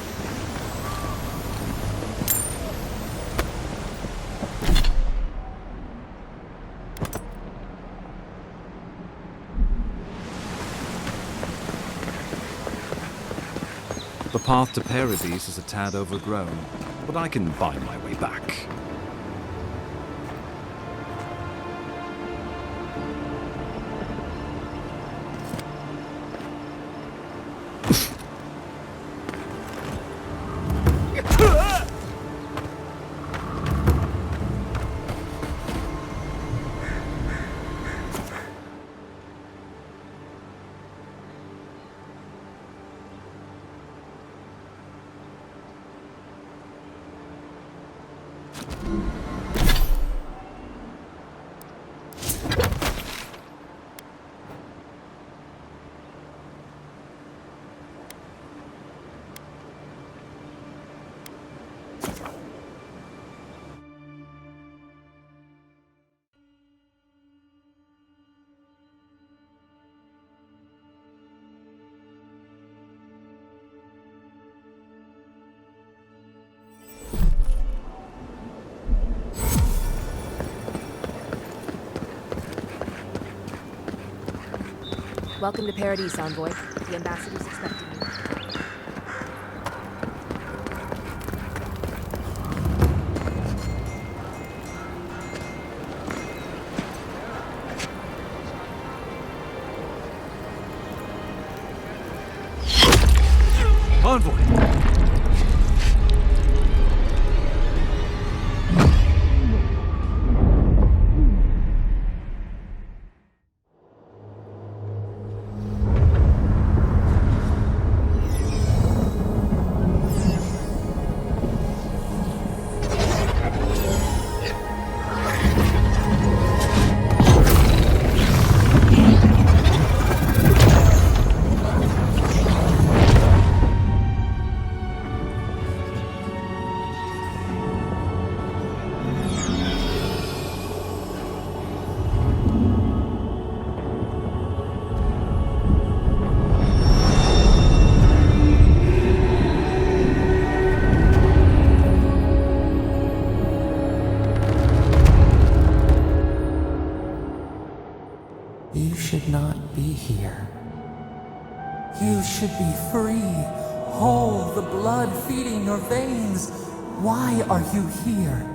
The path to Paradise is a tad overgrown, but I can find my way back. Welcome to Paradise, Envoy. The ambassador's expecting you. Envoy! You should not be here. You should be free, whole, the blood feeding your veins. Why are you here?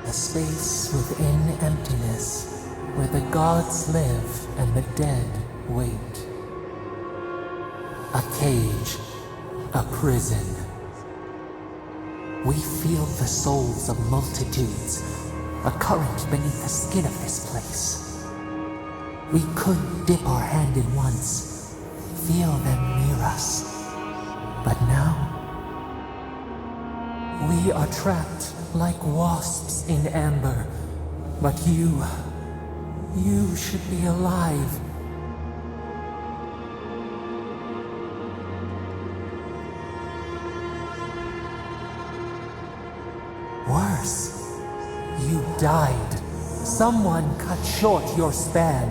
A space within emptiness, where the gods live and the dead wait. A cage, a prison. We feel the souls of multitudes, a current beneath the skin of this place. We could dip our hand in once, feel them near us. But now, we are trapped like wasps in amber. But you should be alive. Worse, you died. Someone cut short your span.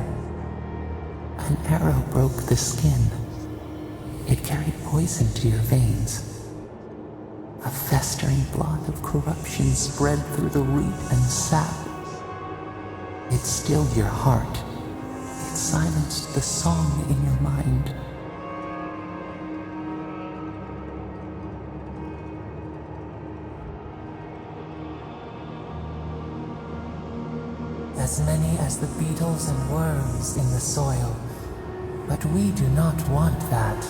An arrow broke the skin. It carried poison to your veins. A festering blot of corruption spread through the root and sap. It stilled your heart. It silenced the song in your mind. As many as the beetles and worms in the soil. But we do not want that.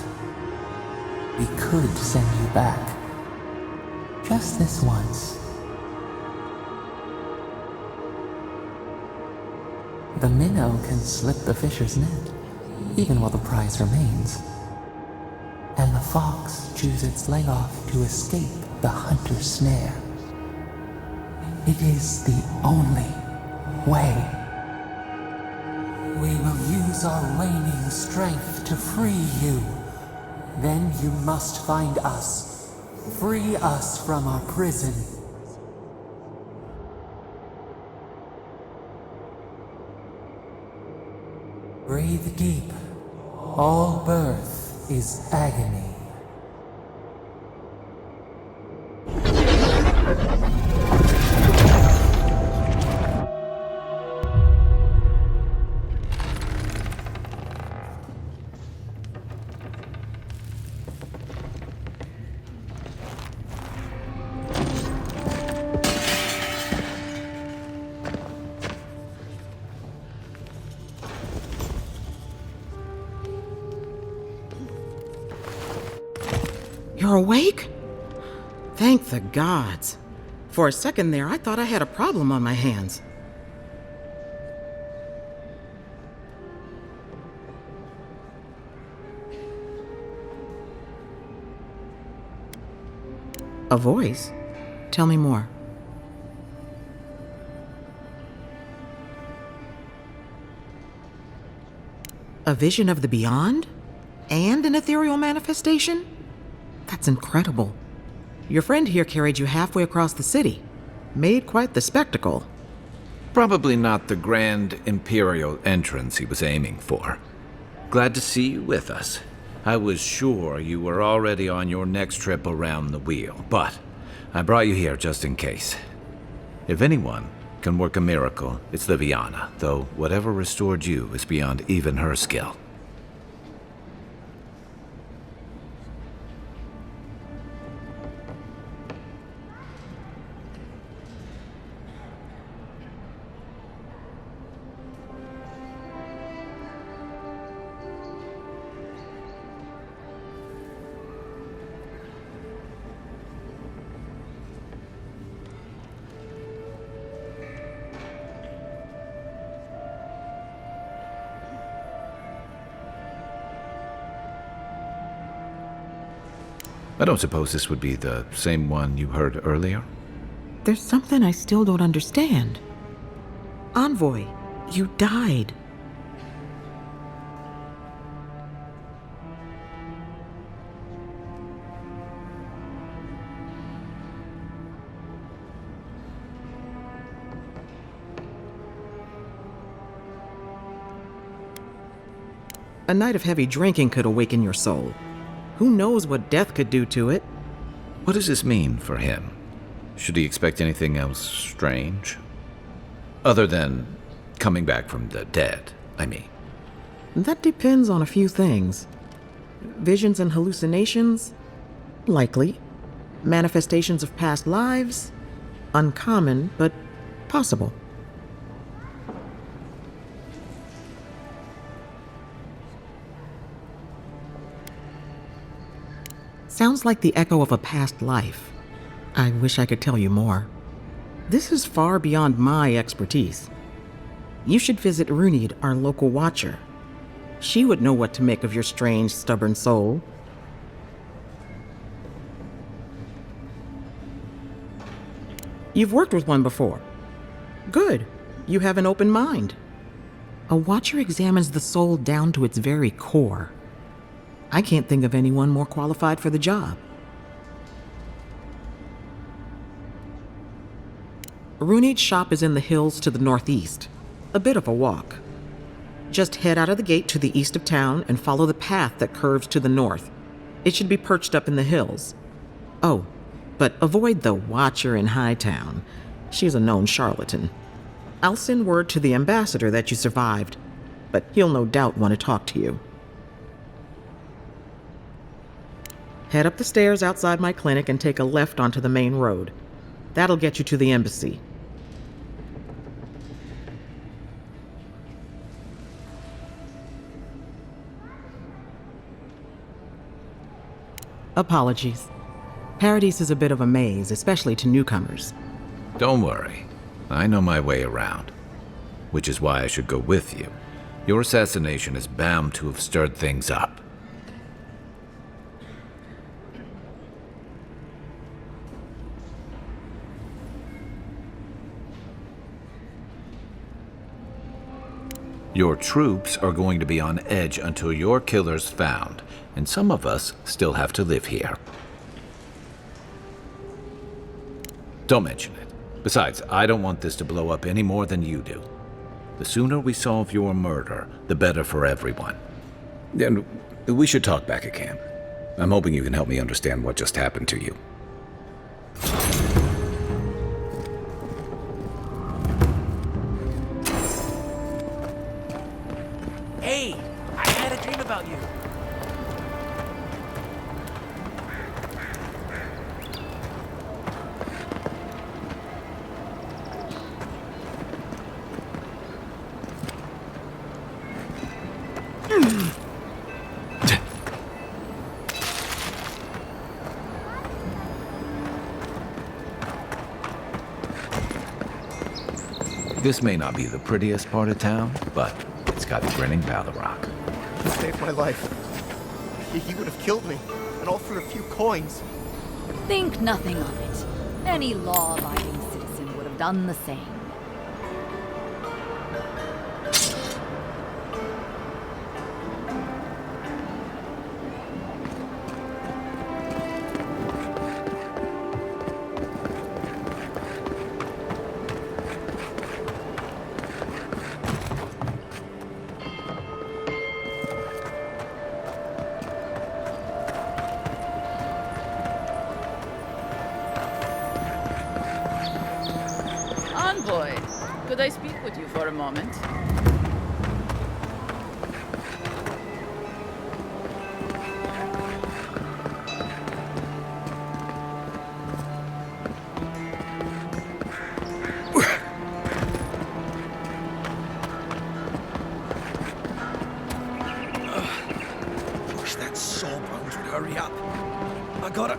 We could send you back. Just this once. The minnow can slip the fisher's net, even while the prize remains. And the fox chews its leg off to escape the hunter's snare. It is the only way. We will use our waning strength to free you. Then you must find us. Free us from our prison. Breathe deep. All birth is agony. You're awake? Thank the gods. For a second there, I thought I had a problem on my hands. A voice? Tell me more. A vision of the beyond? And an ethereal manifestation? That's incredible. Your friend here carried you halfway across the city. Made quite the spectacle. Probably not the grand imperial entrance he was aiming for. Glad to see you with us. I was sure you were already on your next trip around the wheel, but I brought you here just in case. If anyone can work a miracle, it's Liviana, though whatever restored you is beyond even her skill. I don't suppose this would be the same one you heard earlier? There's something I still don't understand. Envoy, you died. A night of heavy drinking could awaken your soul. Who knows what death could do to it? What does this mean for him? Should he expect anything else strange? Other than coming back from the dead, I mean. That depends on a few things. Visions and hallucinations? Likely. Manifestations of past lives? Uncommon, but possible. Sounds like the echo of a past life. I wish I could tell you more. This is far beyond my expertise. You should visit Runid, our local watcher. She would know what to make of your strange, stubborn soul. You've worked with one before. Good. You have an open mind. A watcher examines the soul down to its very core. I can't think of anyone more qualified for the job. Runid's shop is in the hills to the northeast. A bit of a walk. Just head out of the gate to the east of town and follow the path that curves to the north. It should be perched up in the hills. Oh, but avoid the Watcher in Hightown. She's a known charlatan. I'll send word to the ambassador that you survived, but he'll no doubt want to talk to you. Head up the stairs outside my clinic and take a left onto the main road. That'll get you to the embassy. Apologies. Paradise is a bit of a maze, especially to newcomers. Don't worry. I know my way around. Which is why I should go with you. Your assassination is bound to have stirred things up. Your troops are going to be on edge until your killer's found, and some of us still have to live here. Don't mention it. Besides, I don't want this to blow up any more than you do. The sooner we solve your murder, the better for everyone. And we should talk back at camp. I'm hoping you can help me understand what just happened to you. Hey, I had a dream about you. This may not be the prettiest part of town, but it's got the grinning Battle Rock. He saved my life. He would have killed me, and all for a few coins. Think nothing of it. Any law-abiding citizen would have done the same. Envoy, could I speak with you for a moment? Wish that sawbones would hurry up. I gotta...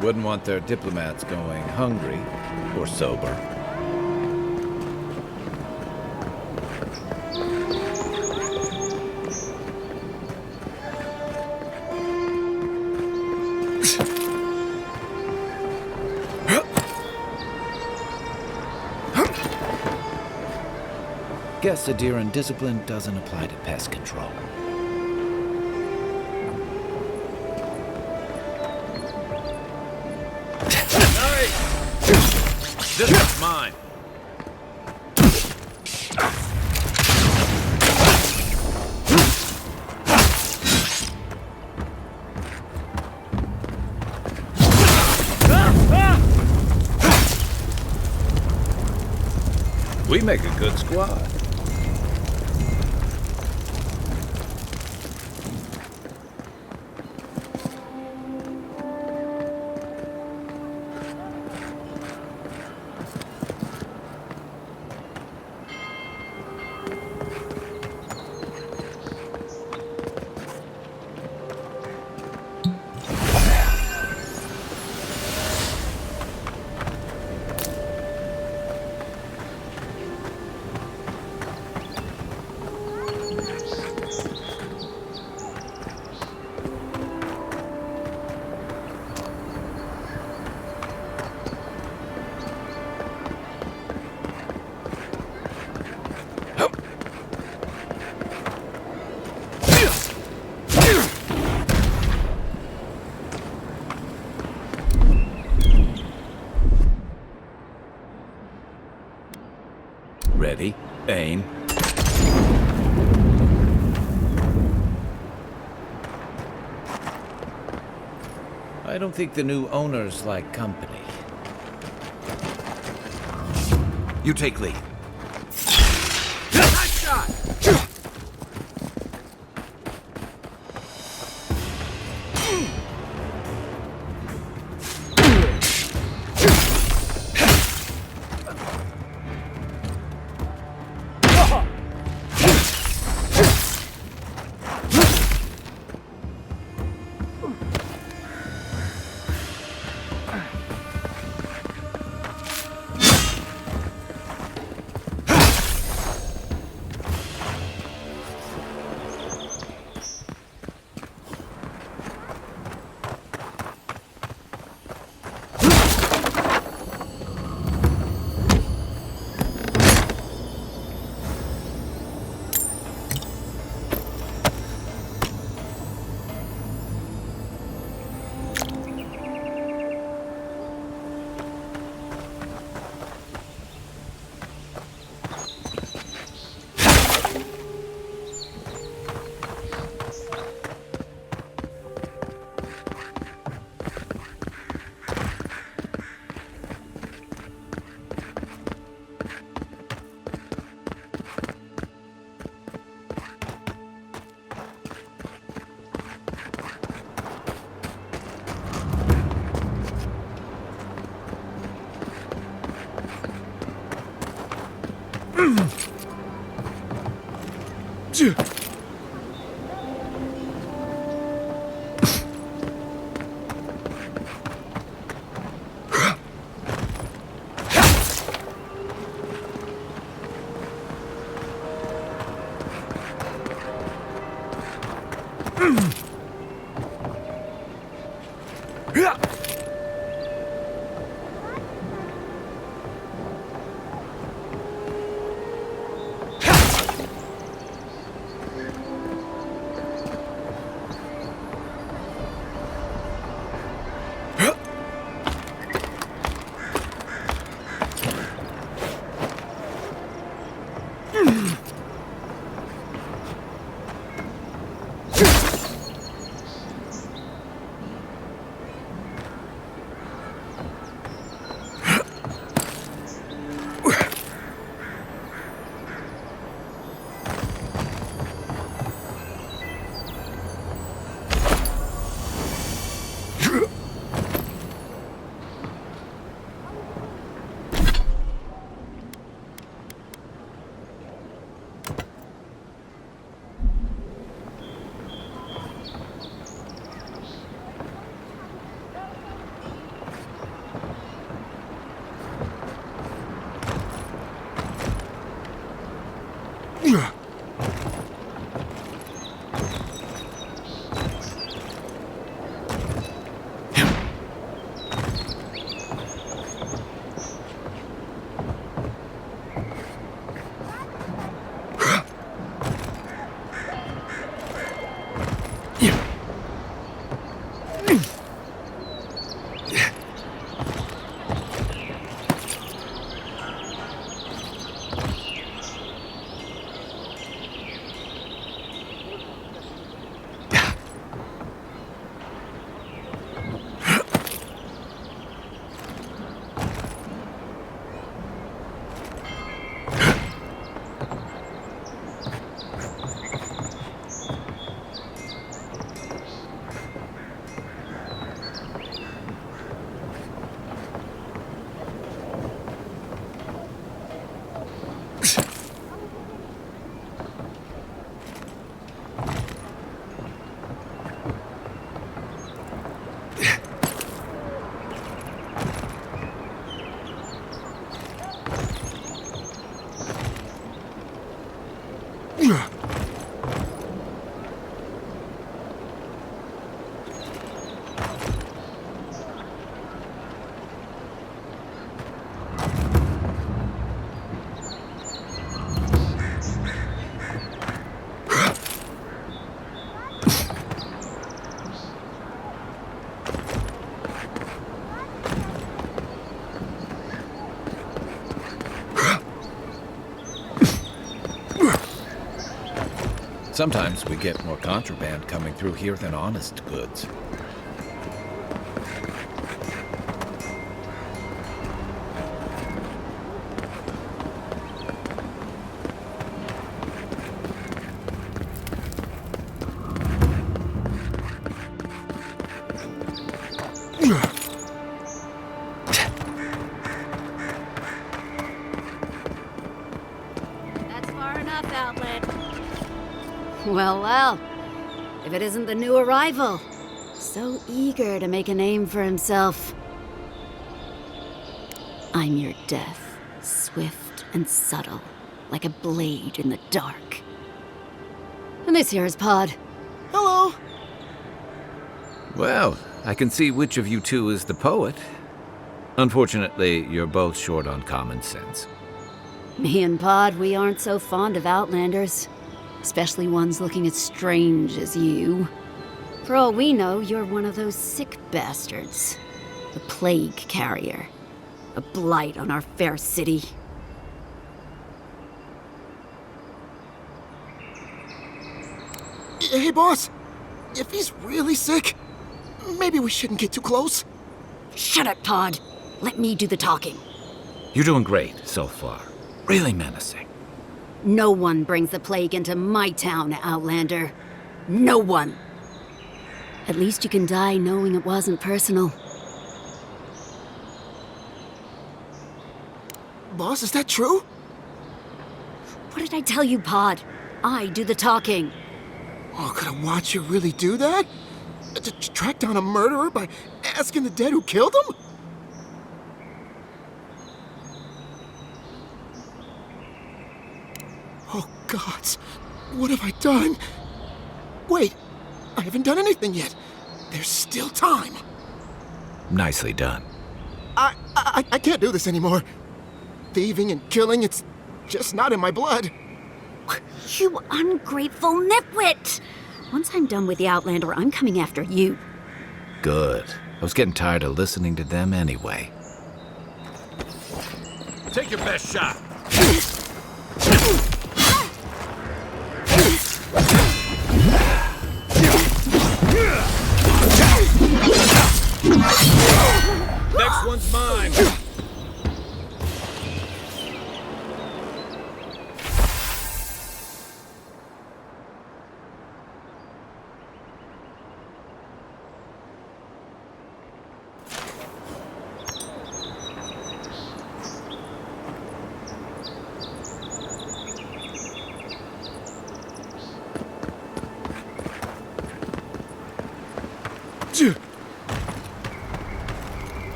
Wouldn't want their diplomats going hungry or sober. Guess Adiran discipline doesn't apply to pest control. This is mine. We make a good squad. Ready, aim. I don't think the new owners like company. You take lead. Nice shot! Sometimes we get more contraband coming through here than honest goods. That's far enough, Outlet. Well, well. If it isn't the new arrival. So eager to make a name for himself. I'm your death, swift and subtle, like a blade in the dark. And this here is Pod. Hello! Well, I can see which of you two is the poet. Unfortunately, you're both short on common sense. Me and Pod, we aren't so fond of Outlanders. Especially ones looking as strange as you. For all we know, you're one of those sick bastards. The plague carrier. A blight on our fair city. Hey, boss. If he's really sick, maybe we shouldn't get too close. Shut up, Pod. Let me do the talking. You're doing great so far. Really menacing. No one brings the plague into my town, Outlander. No one. At least you can die knowing it wasn't personal. Boss, is that true? What did I tell you, Pod? I do the talking. Oh, could I watch you really do that? To track down a murderer by asking the dead who killed him? Oh, gods. What have I done? Wait, I haven't done anything yet. There's still time. Nicely done. I can't do this anymore. Thieving and killing, it's just not in my blood. You ungrateful nitwit! Once I'm done with the Outlander, I'm coming after you. Good. I was getting tired of listening to them anyway. Take your best shot. Next one's mine.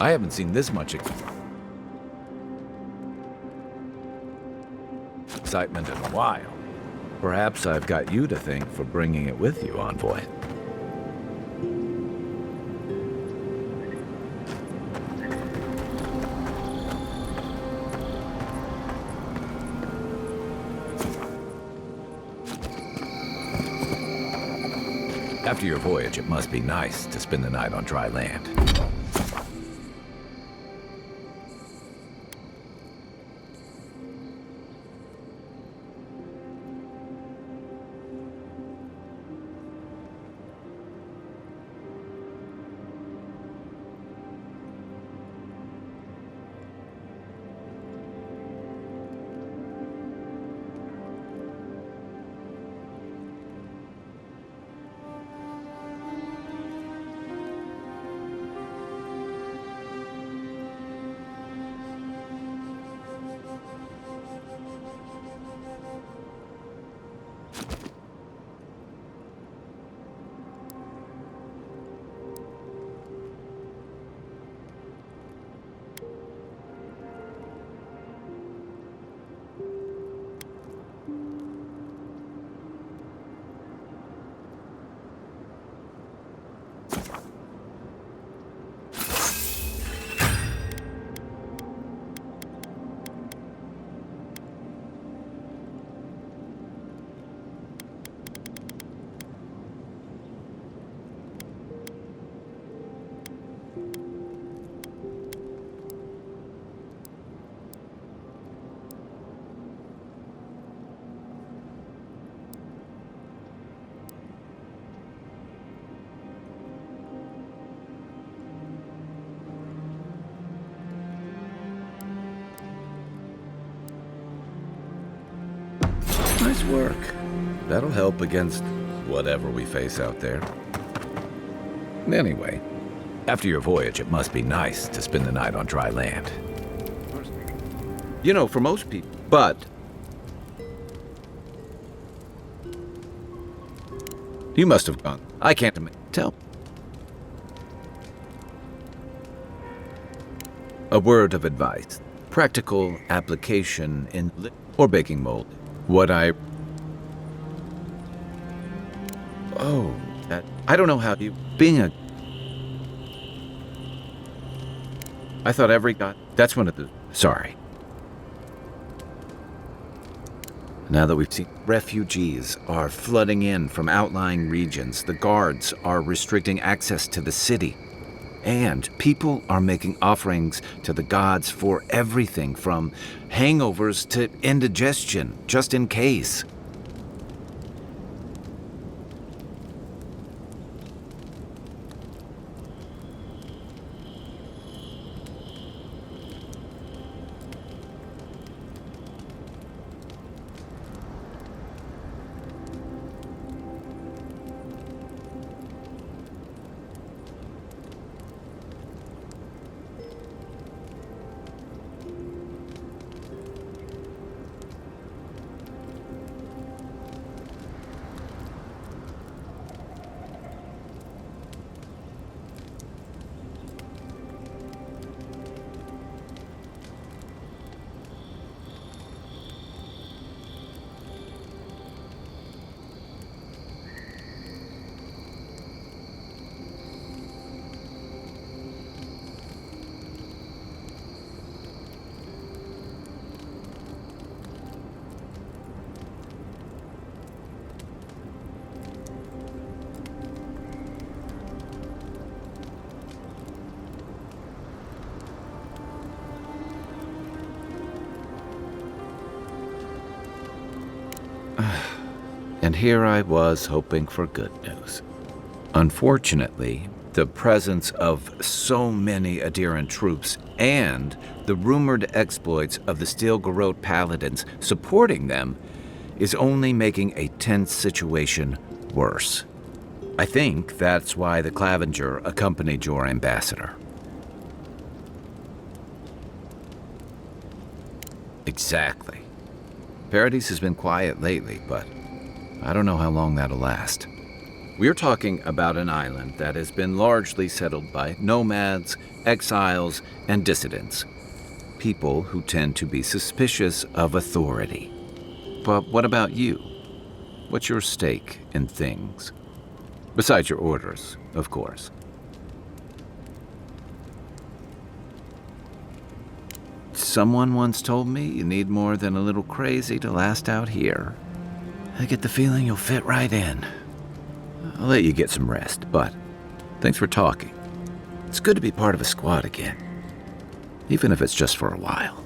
I haven't seen this much excitement in a while. Perhaps I've got you to thank for bringing it with you, Envoy. After your voyage, it must be nice to spend the night on dry land. Nice work. That'll help against whatever we face out there. Anyway, after your voyage, it must be nice to spend the night on dry land. You know, for most people, but you must have gone. I can't tell. A word of advice. Practical application in or baking mold. What I... Oh, I don't know how you... Being a... I thought every god... That's one of the... Sorry. Now that we've seen... Refugees are flooding in from outlying regions. The guards are restricting access to the city. And people are making offerings to the gods for everything from hangovers to indigestion, just in case. And here I was hoping for good news. Unfortunately, the presence of so many adherent troops and the rumored exploits of the Steel Garrote paladins supporting them is only making a tense situation worse. I think that's why the Clavenger accompanied your ambassador. Exactly. Paradis has been quiet lately, but I don't know how long that'll last. We're talking about an island that has been largely settled by nomads, exiles, and dissidents. People who tend to be suspicious of authority. But what about you? What's your stake in things? Besides your orders, of course. Someone once told me you need more than a little crazy to last out here. I get the feeling you'll fit right in. I'll let you get some rest, but thanks for talking. It's good to be part of a squad again, even if it's just for a while.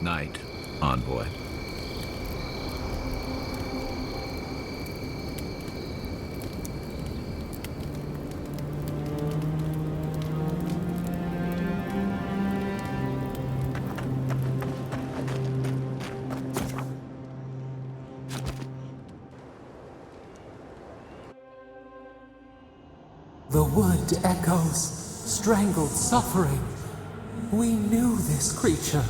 Night, envoy. The wood echoes, strangled suffering. We knew this creature.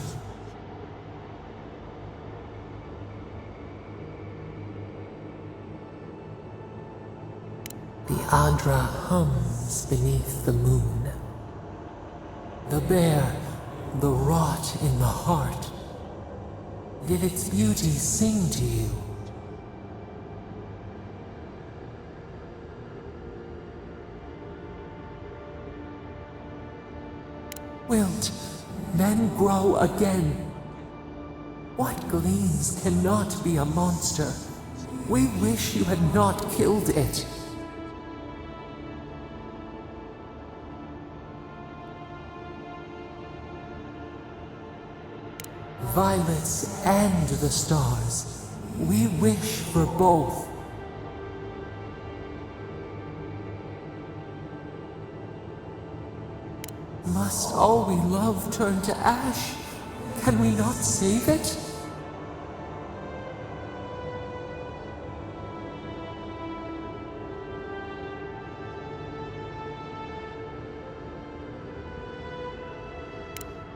The Andra hums beneath the moon. The bear, the rot in the heart. Did its beauty sing to you? Wilt men grow again? What gleams cannot be a monster? We wish you had not killed it. Violets and the stars. We wish for both. Must all we love turn to ash? Can we not save it?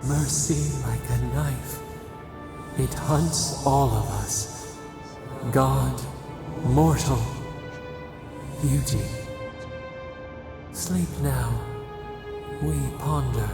Mercy like a knife. It hunts all of us. God, mortal, beauty. Sleep now. We ponder.